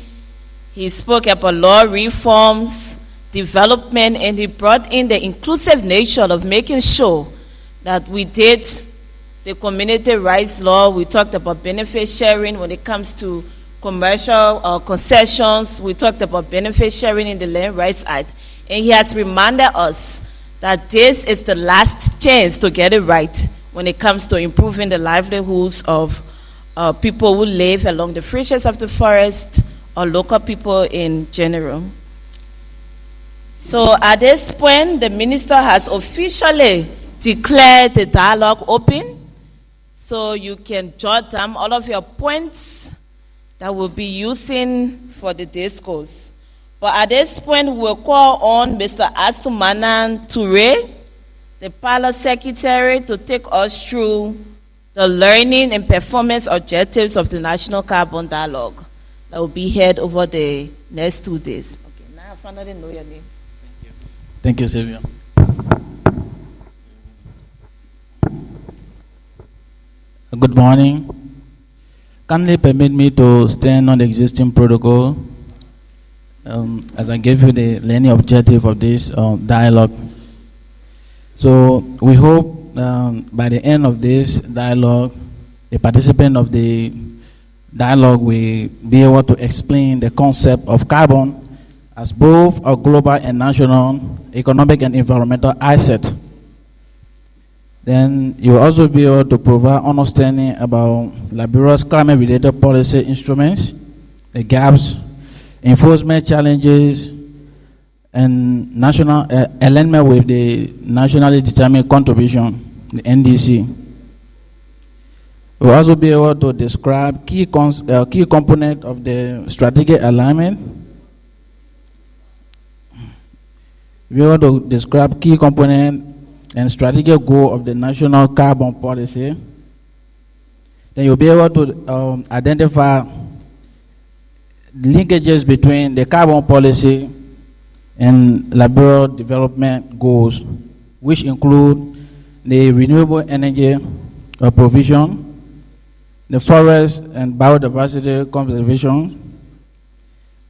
[SPEAKER 2] he spoke about law reforms, development, and he brought in the inclusive nature of making sure that we did the community rights law. We talked about benefit sharing when it comes to commercial concessions. We talked about benefit sharing in the Land Rights Act. And he has reminded us that this is the last chance to get it right when it comes to improving the livelihoods of people who live along the fringes of the forest or local people in general. So at this point, the minister has officially declared the dialogue open. So you can jot down all of your points that we'll be using for the discourse. But at this point, we'll call on Mr. Asumanan Toure, the Palace Secretary, to take us through the learning and performance objectives of the National Carbon Dialogue that will be held over the next 2 days. Okay, now I finally know your name.
[SPEAKER 12] Thank you, Sylvia. Good morning. Kindly permit me to stand on the existing protocol as I gave you the learning objective of this dialogue. So we hope by the end of this dialogue, the participant of the dialogue will be able to explain the concept of carbon as both a global and national economic and environmental asset. Then you will also be able to provide understanding about Liberia's climate-related policy instruments, the gaps, enforcement challenges, and national alignment with the nationally determined contribution, the NDC. We'll also be able to describe key component of the strategic alignment. We'll be able to describe key component and strategic goal of the national carbon policy. Then you'll be able to identify linkages between the carbon policy and Liberia development goals, which include the renewable energy provision, the forest and biodiversity conservation,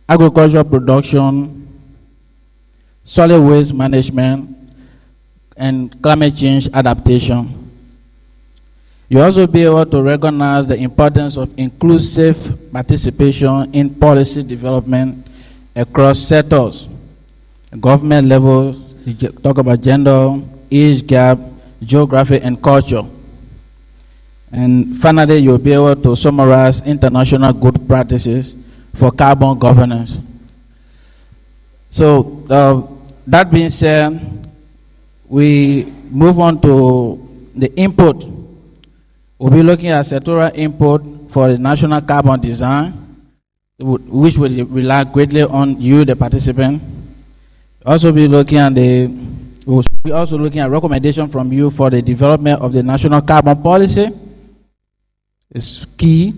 [SPEAKER 12] agricultural production, solid waste management, and climate change adaptation. You also be able to recognize the importance of inclusive participation in policy development across sectors, government levels, talk about gender, age gap, geography, and culture. And finally, you'll be able to summarize international good practices for carbon governance. So that being said, we move on to the input. We'll be looking at sectoral input for the national carbon design, which will rely greatly on you, the participant. Also be looking at we'll be also looking at recommendation from you for the development of the national carbon policy. It's key.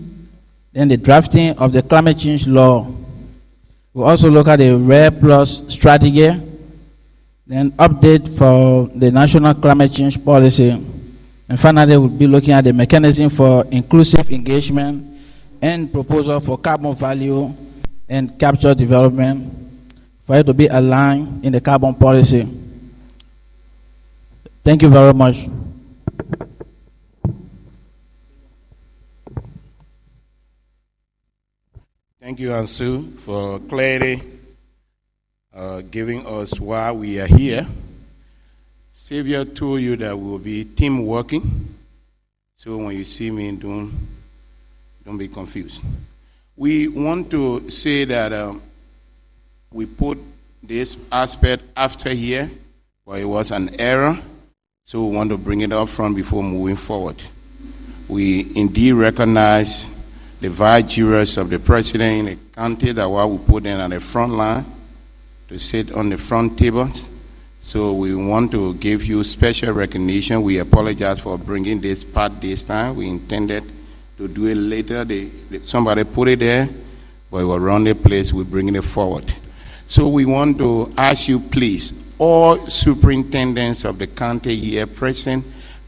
[SPEAKER 12] Then the drafting of the climate change law. We'll also look at the RED Plus strategy. Then update for the national climate change policy. And finally, we'll be looking at the mechanism for inclusive engagement and proposal for carbon value and capture development for it to be aligned in the carbon policy. Thank you very much.
[SPEAKER 1] Thank you, Ansu, for clarity, giving us why we are here. Xavier told you that we'll be team working, so when you see me, don't be confused. We want to say that we put this aspect after here, but it was an error, so we want to bring it up front before moving forward. We indeed recognize the vice of the president in the county, that why we put them on the front line to sit on the front tables. So we want to give you special recognition. We apologize for bringing this part this time. We intended to do it later. Somebody put it there, but it was around the place. We're bringing it forward. So we want to ask you, please, all superintendents of the county here present,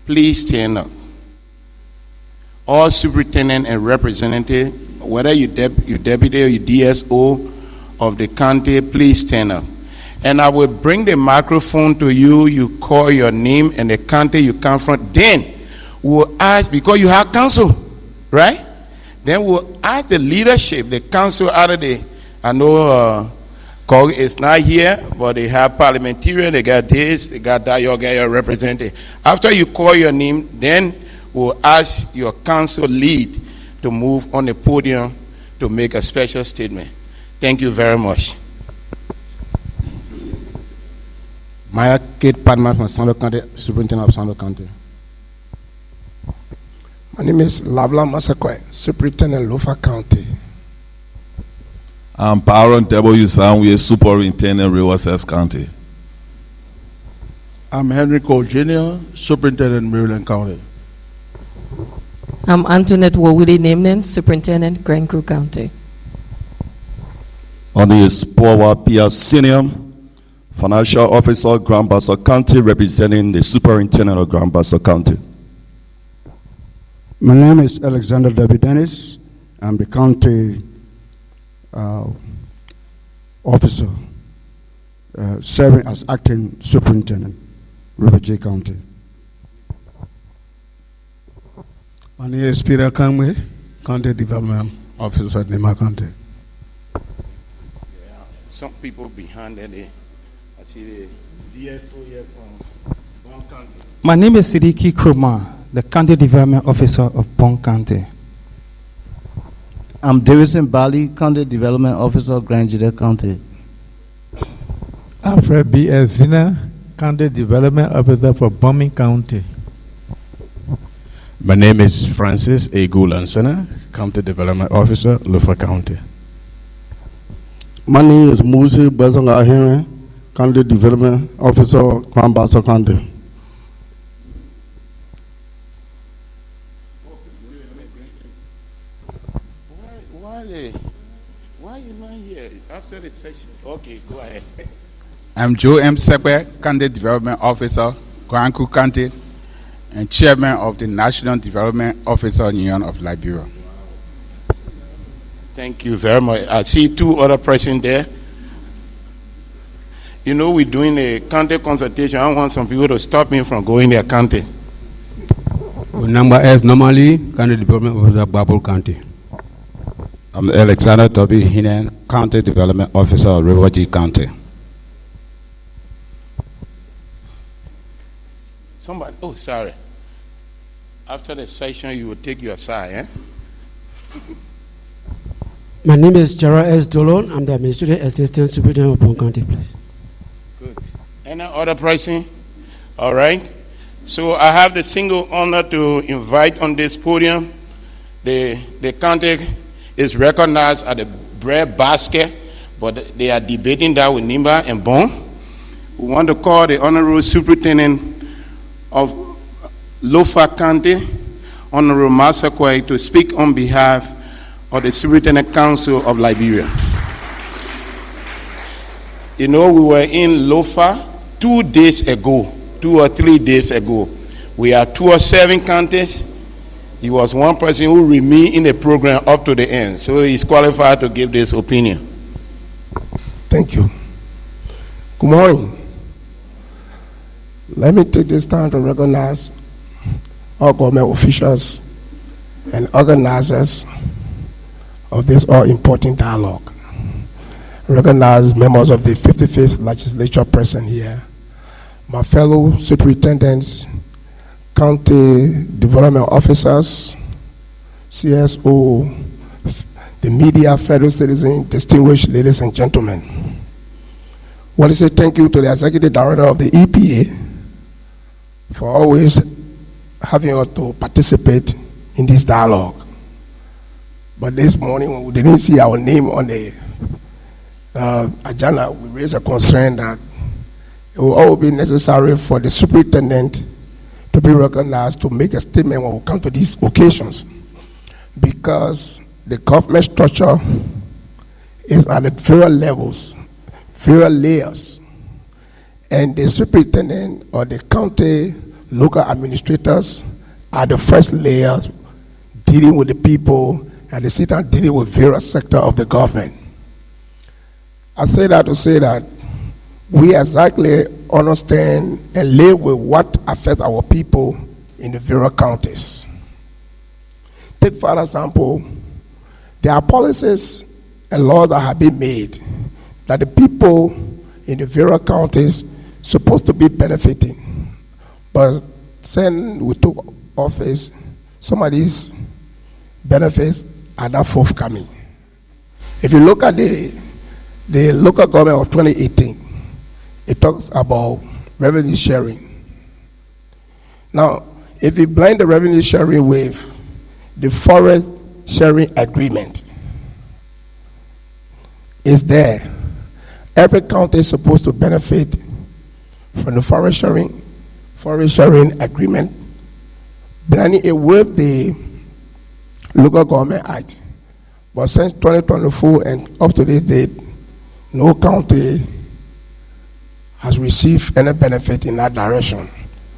[SPEAKER 1] please stand up. All superintendent and representative, whether you deputy or you DSO of the county, please stand up. And I will bring the microphone to you. You call your name and the county you come from. Then we'll ask, because you have council, right? Then we'll ask the leadership, the council out of the, I know Cog is not here, but they have parliamentarian, they got this, they got that, you got your representative. After you call your name, then we'll ask your council lead to move on the podium to make a special statement. Thank you very much.
[SPEAKER 4] Maya Kate Padman from Sando County, Superintendent of Sando County.
[SPEAKER 13] My name is Labla Masakwe, Superintendent Lofa County.
[SPEAKER 14] I'm Baron W. Sanwe, Superintendent Riverside County.
[SPEAKER 15] I'm Henry Cole Jr., Superintendent Maryland County.
[SPEAKER 16] I'm Antoinette Wawili Namnen, Superintendent Grand Crew County.
[SPEAKER 17] On the Spowa Pia Senior, Financial Officer, Grand Bassa County, representing the Superintendent of Grand Bassa County.
[SPEAKER 3] My name is Alexander W. Dennis. I'm the county officer serving as acting superintendent, River J County. My name is Peter Kamwe, County Development Officer at Nimba County.
[SPEAKER 1] Some people behind there, I see the DSO here from Bon County.
[SPEAKER 18] My name is Sidiki Kruma, the County Development Officer of Bon County.
[SPEAKER 19] I'm Davison Bali, County Development Officer of Grand Juda County.
[SPEAKER 20] Alfred B. Zina, County Development Officer for Bombing County. My name is Francis Egu Lansana, County Development Officer, Lufa County.
[SPEAKER 4] My name is Musi Bazanga Ahere, County Development Officer, Gompa County.
[SPEAKER 1] Why are you not here after the session? Okay, go ahead.
[SPEAKER 21] I'm Joe M. Sekwe, County Development Officer, Granku County, and Chairman of the National Development Officer Union of Liberia.
[SPEAKER 1] Thank you very much. I see two other persons there. You know, we're doing a county consultation. I want some people to stop me from going their county.
[SPEAKER 22] Number S, normally, County Development Officer, Babel County.
[SPEAKER 11] I'm Alexander W. Hinen, County Development Officer of Riverview County.
[SPEAKER 1] Somebody, oh, sorry. After the session, you will take your side, eh?
[SPEAKER 23] My name is Gerald S. Dolon. I'm the Administrative Assistant Superintendent of Bond County, please.
[SPEAKER 1] Good. Any other person? All right. So I have the single honor to invite on this podium. The county is recognized at the bread basket, but they are debating that with Nimba and Bon. We want to call the Honorable Superintendent of Lofa County, Honorable Masakwe, to speak on behalf of the Superintendent Council of Liberia. You know, we were in Lofa 2 days ago, 2 or 3 days ago. We are 2 or 7 counties. He was one person who remained in the program up to the end, so he's qualified to give this opinion.
[SPEAKER 13] Thank you. Good morning. Let me take this time to recognize all government officials and organizers of this all-important dialogue. Recognize members of the 55th Legislature present here, my fellow superintendents, county development officers, CSO, the media, fellow citizens, distinguished ladies and gentlemen. I want to say thank you to the Executive Director of the EPA for always having us to participate in this dialogue. But this morning, when we didn't see our name on the agenda, we raised a concern that it will always be necessary for the superintendent to be recognized to make a statement when we come to these occasions, because the government structure is at the various levels, various layers, and the superintendent or the county local administrators are the first layers dealing with the people, and the same time dealing with various sectors of the government. I say that to say that we exactly understand and live with what affects our people in the various counties. Take for example, there are policies and laws that have been made that the people in the various counties supposed to be benefiting. But since we took office, some of these benefits are not forthcoming. If you look at the local government of 2018, it talks about revenue sharing. Now, if you blend the revenue sharing with the forest sharing agreement, it's there. Every county is supposed to benefit from the forest sharing agreement, blending it with the local government act. But since 2024 and up to this date, no county has received any benefit in that direction.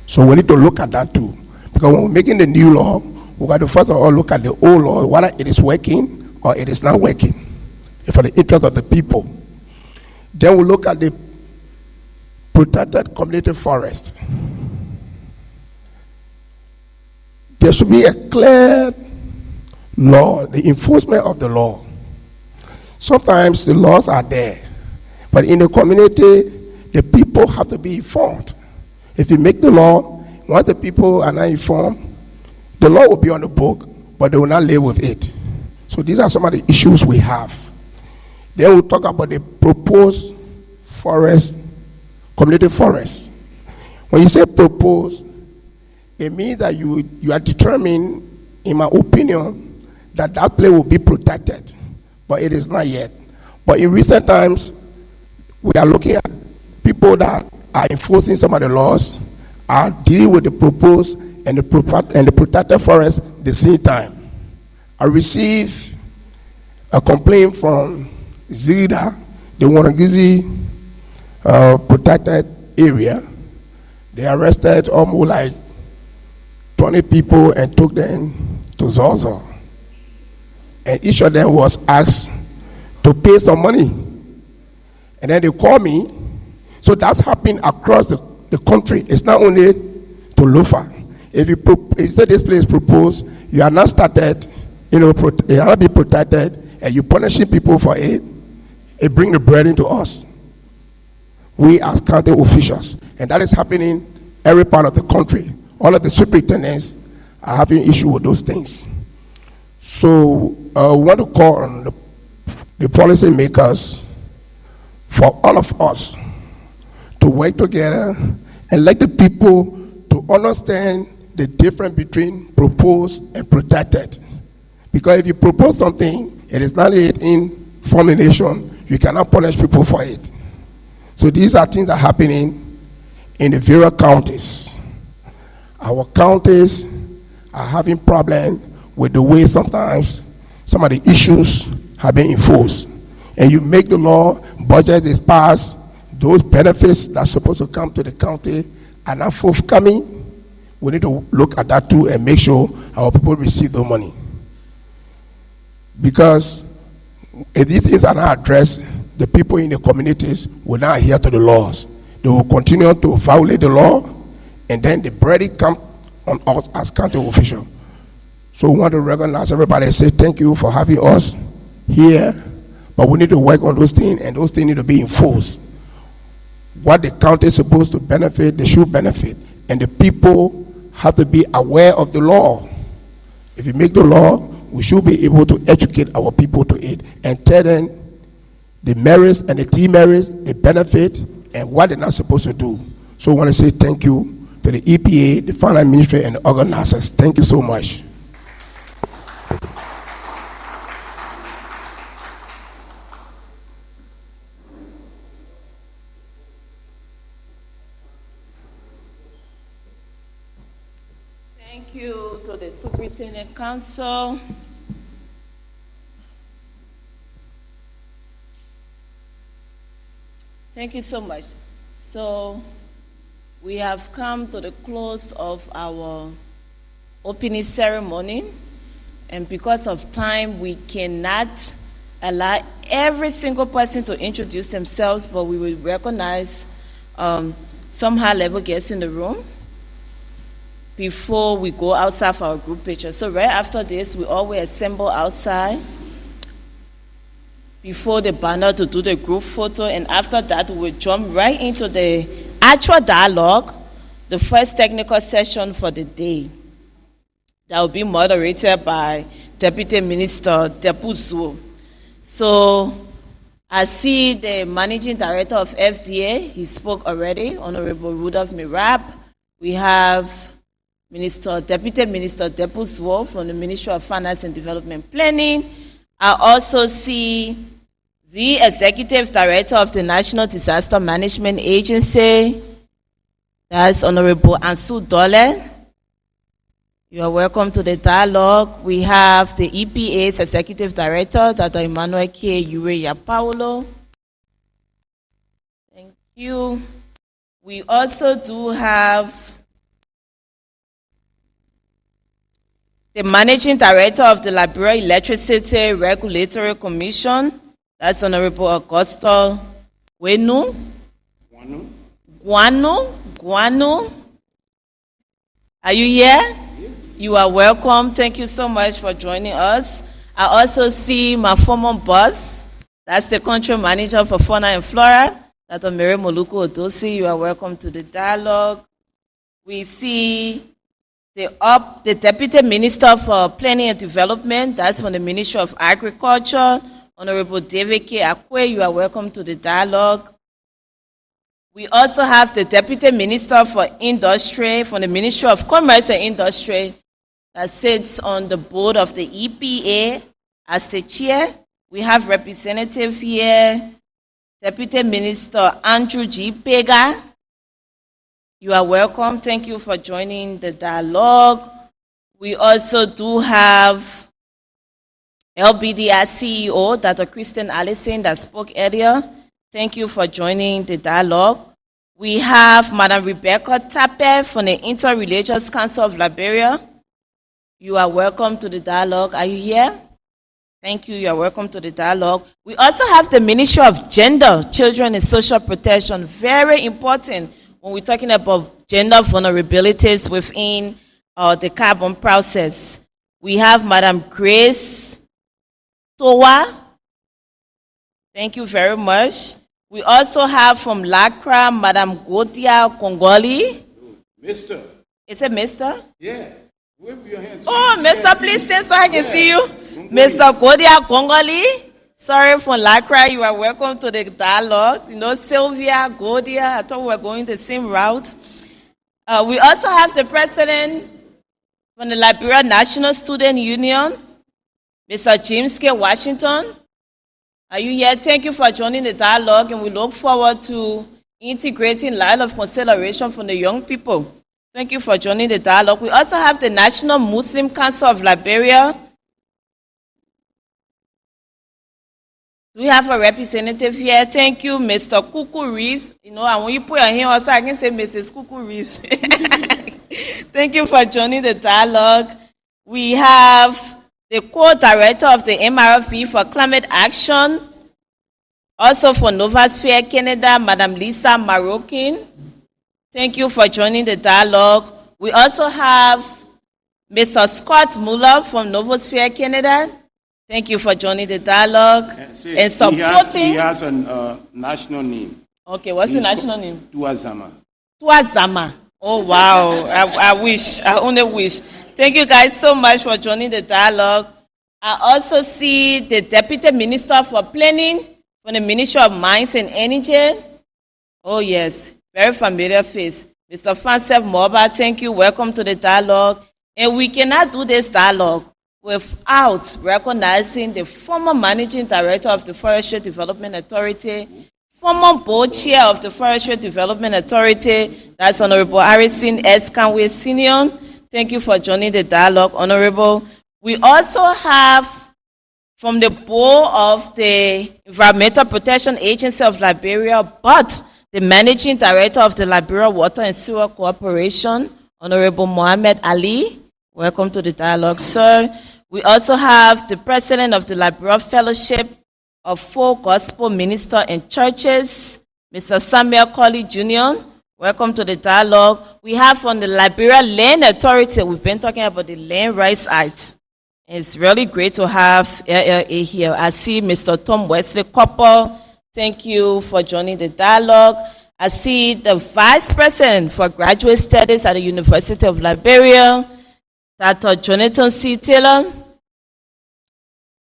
[SPEAKER 13] So we need to look at that too. Because when we're making the new law, we got to first of all look at the old law, whether it is working or it is not working, for the interest of the people. Then we look at the protected community forest. There should be a clear law, the enforcement of the law. Sometimes the laws are there, but in the community, the people have to be informed. If you make the law, once the people are not informed, the law will be on the book, but they will not live with it. So these are some of the issues we have. Then we'll talk about the proposed forest, community forest. When you say proposed, it means that you are determined, in my opinion, that that place will be protected, but it is not yet. But in recent times, we are looking at people that are enforcing some of the laws, are dealing with the proposed and the protected forest at the same time. I received a complaint from Zida, the Wanagizi protected area. They arrested almost like 20 people and took them to Zozo. And each of them was asked to pay some money. And then they called me. So that's happening across the country. It's not only to Lofa. If you say this place proposed, you are not started, you are not be protected, and you punishing people for it, it bring the burden to us. We as county officials. And that is happening every part of the country. All of the superintendents are having issue with those things. So we want to call on the policy makers for all of us to work together and let the people to understand the difference between proposed and protected. Because if you propose something, it is not in formulation, you cannot punish people for it. So these are things that are happening in the various counties. Our counties are having problems with the way sometimes some of the issues have been enforced. And you make the law, budget is passed, those benefits that are supposed to come to the county are not forthcoming. We need to look at that too and make sure our people receive the money. Because if these things are not addressed, the people in the communities will not adhere to the laws. They will continue to violate the law, and then the burden comes on us as county officials. So we want to recognize everybody and say thank you for having us here, but we need to work on those things, and those things need to be enforced. What the county is supposed to benefit, they should benefit, and the people have to be aware of the law. If you make the law, we should be able to educate our people to it and tell them the merits and the demerits, the benefit, and what they're not supposed to do. So I want to say thank you to the EPA, the finance ministry, and the organizers. Thank you so much.
[SPEAKER 2] Thank you to the Superintendent Council. Thank you so much. So we have come to the close of our opening ceremony, and because of time, we cannot allow every single person to introduce themselves, but we will recognize some high-level guests in the room before we go outside for our group picture. So right after this, we always assemble outside before the banner to do the group photo, and after that, we will jump right into the actual dialogue, the first technical session for the day. That will be moderated by Deputy Minister Depuzuo. So I see the Managing Director of FDA, he spoke already, Honorable Rudolph Mirab. We have Deputy Minister Depuzuo from the Ministry of Finance and Development Planning. I also see the Executive Director of the National Disaster Management Agency, that's Honorable Ansu Dole. You are welcome to the dialogue. We have the EPA's Executive Director, Dr. Emmanuel K. Ureya Paulo. Thank you. We also do have the Managing Director of the Liberia Electricity Regulatory Commission, that's Honorable Augusto Guano. Are you here? Yes. You are welcome. Thank you so much for joining us. I also see my former boss, that's the Country Manager for Fauna and Flora, Dr. Mary Moluku Odosi. You are welcome to the dialogue. We see the Deputy Minister for Planning and Development, that's from the Ministry of Agriculture, Honorable David K. Akwe. You are welcome to the dialogue. We also have the Deputy Minister for Industry from the Ministry of Commerce and Industry that sits on the board of the EPA as the chair. We have representative here, Deputy Minister Andrew G. Pega. You are welcome. Thank you for joining the dialogue. We also do have LBDI CEO, Dr. Kristen Allison, that spoke earlier. Thank you for joining the dialogue. We have Madam Rebecca Tape from the Interreligious Council of Liberia. You are welcome to the dialogue. Are you here? Thank you. You are welcome to the dialogue. We also have the Ministry of Gender, Children and Social Protection. Very important when we're talking about gender vulnerabilities within the carbon process. We have Madam Grace Towa. Thank you very much. We also have from LACRA, Madam Gotia Kongoli.
[SPEAKER 1] Mister.
[SPEAKER 2] Is it Mister?
[SPEAKER 1] Yeah. Wave your hands.
[SPEAKER 2] Oh, Mister, please stand so I can see you. Mr. Godia Kongoli. Sorry for LACRA. You are welcome to the dialogue. You know, Sylvia, Godia. I thought we were going the same route. We also have the president from the Liberia National Student Union, Mr. James K. Washington. Are you here? Thank you for joining the dialogue, and we look forward to integrating line of consideration from the young people. Thank you for joining the dialogue. We also have the National Muslim Council of Liberia. We have a representative here. Thank you, Mr. Kuku Reeves. You know, and when you put your hand also, I can say Mrs. Kuku Reeves. Thank you for joining the dialogue. We have the co-director of the MRFV for Climate Action, also for Novasphere Canada, Madam Lisa Marokin. Thank you for joining the dialogue. We also have Mr. Scott Muller from Novosphere Canada. Thank you for joining the dialogue and supporting.
[SPEAKER 1] He has a national name.
[SPEAKER 2] Okay, what's the national name?
[SPEAKER 1] Tuazama.
[SPEAKER 2] Tuazama. Oh, wow. I wish. I only wish. Thank you guys so much for joining the dialogue. I also see the Deputy Minister for Planning from the Ministry of Mines and Energy. Oh, yes. Very familiar face. Mr. Fansef Moba, thank you. Welcome to the dialogue. And we cannot do this dialogue without recognizing the former Managing Director of the Forestry Development Authority, former Board Chair of the Forestry Development Authority, that's Honorable Harrison S. Canway Senior. Thank you for joining the dialogue, Honorable. We also have from the board of the Environmental Protection Agency of Liberia, but the Managing Director of the Liberia Water and Sewer Corporation, Honorable Mohammed Ali. Welcome to the dialogue, sir. We also have the President of the Liberia Fellowship of Full Gospel Ministers and Churches, Mr. Samuel Colley Jr. Welcome to the dialogue. We have from the Liberia Land Authority, we've been talking about the Land Rights Act. It's really great to have LLA here. I see Mr. Tom Wesley Copper. Thank you for joining the dialogue. I see the Vice President for Graduate Studies at the University of Liberia, Dr. Jonathan C. Taylor.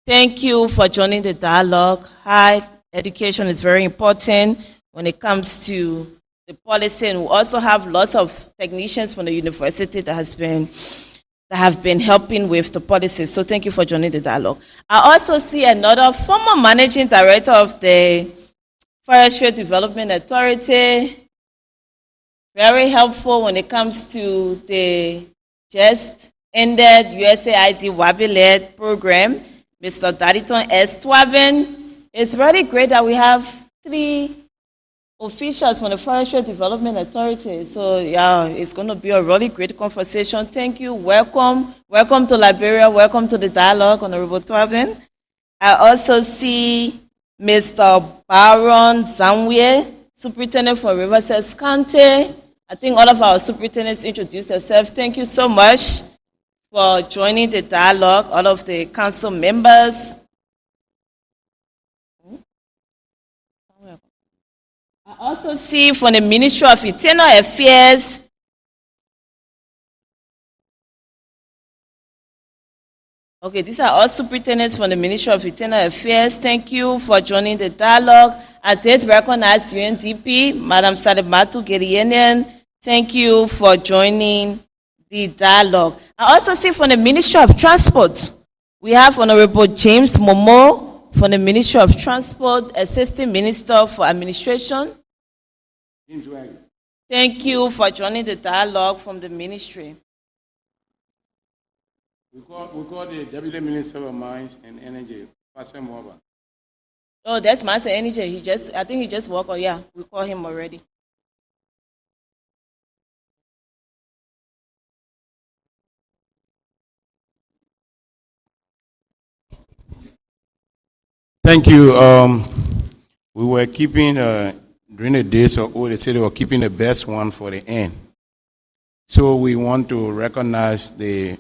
[SPEAKER 2] Thank you for joining the dialogue. Higher education is very important when it comes to the policy, and we also have lots of technicians from the university that have been helping with the policy. So thank you for joining the dialogue. I also see another former Managing Director of the Forestry Development Authority. Very helpful when it comes to the just ended USAID WABI-led program, Mr. Daditon S. Twabin. It's really great that we have 3 officials from the Forestry Development Authority. So yeah, it's going to be a really great conversation. Thank you. Welcome. Welcome to Liberia. Welcome to the dialogue, Honorable Twabin. I also see Mr. Baron Zamwe, Superintendent for Riverside County. I think all of our superintendents introduced themselves. Thank you so much for joining the dialogue, all of the council members. I also see from the Ministry of Internal Affairs, Okay, these are all superintendents from the Ministry of Internal Affairs. Thank you for joining the dialogue. I did recognize UNDP, Madam Salimatu Gerienian. Thank you for joining the dialogue. I also see from the Ministry of Transport, we have Honorable James Momo from the Ministry of Transport, Assistant Minister for Administration. Thank you for joining the dialogue from the ministry.
[SPEAKER 1] We call the Deputy Minister of Mines and Energy, Pastor Moba.
[SPEAKER 2] Oh, that's Master Energy. I think he just walked. Oh, yeah, we call him already.
[SPEAKER 1] Thank you. We were keeping, during the days of old, they said they were keeping the best one for the end. So we want to recognize the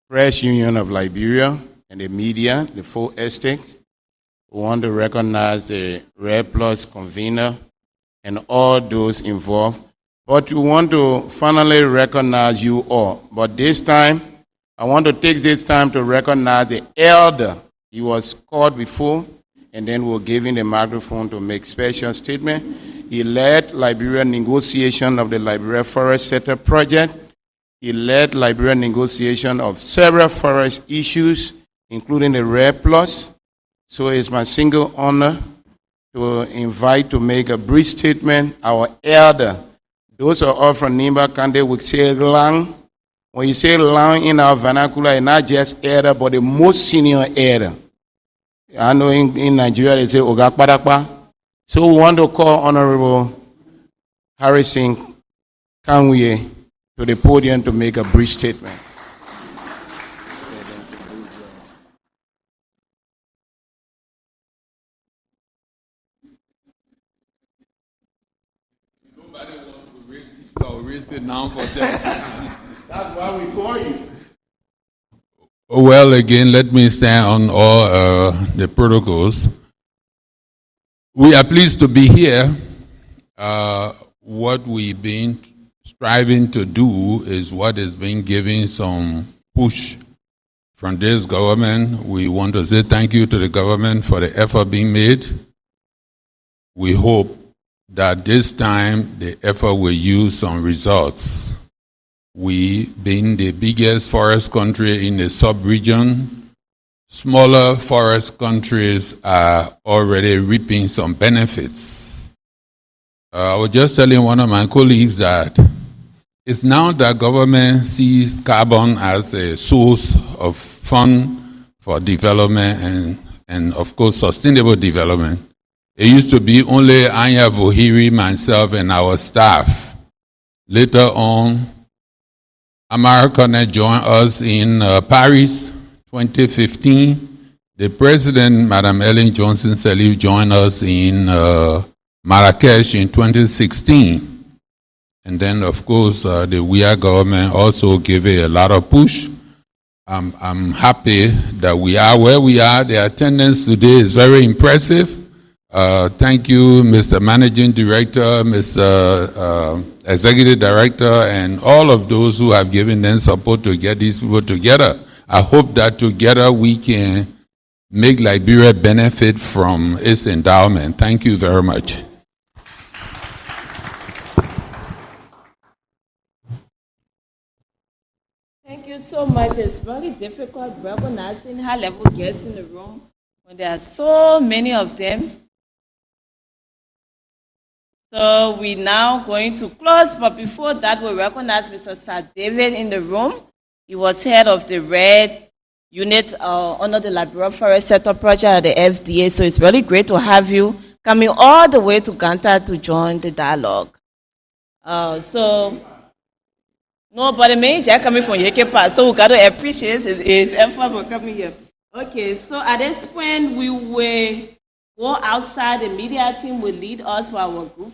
[SPEAKER 1] Press Union of Liberia and the media, the 4 estates. We want to recognize the Red Plus convener and all those involved. But we want to finally recognize you all. But this time, I want to take this time to recognize the elder. He was called before, and then we'll give him the microphone to make special statement. He led Liberia negotiation of the Liberia Forest Sector Project. He led Liberia negotiation of several forest issues, including the Red Plus. So it's my single honor to invite to make a brief statement our elder. Those are all from Nimba County, we say Lang. When you say Lang in our vernacular, it's not just elder, but the most senior elder. I know in Nigeria they say Ogakpadakpa. So we want to call Honorable Harrison Kanwe to the podium to make a brief statement.
[SPEAKER 21] Nobody wants to raise it now for them.
[SPEAKER 1] That's why we call you.
[SPEAKER 21] Well, again, let me stand on all the protocols. We are pleased to be here. What we've been striving to do is what is being given some push from this government. We want to say thank you to the government for the effort being made. We hope that this time the effort will yield some results. We, being the biggest forest country in the sub-region, smaller forest countries are already reaping some benefits. I was just telling one of my colleagues that it's now that government sees carbon as a source of fund for development and of course, sustainable development. It used to be only Anya Vohiri, myself, and our staff. Later on, America joined us in Paris, 2015. The president, Madam Ellen Johnson Sirleaf, joined us in Marrakesh in 2016. And then, of course, the WIA government also gave it a lot of push. I'm happy that we are where we are. The attendance today is very impressive. Thank you, Mr. Managing Director, Mr. Executive Director, and all of those who have given them support to get these people together. I hope that together we can make Liberia benefit from its endowment. Thank you very much.
[SPEAKER 2] Thank you so much. It's very difficult recognizing high-level guests in the room when there are so many of them. So we're now going to close, but before that, we recognize Mr. Sir David in the room. He was head of the Red Unit under the Liberia Forest Sector Project at the FDA. So it's really great to have you coming all the way to Ganta to join the dialogue. Nobody may just coming from Yekepa, so we got to appreciate his effort for coming here. Okay, so at this point, we will go outside. The media team will lead us for our group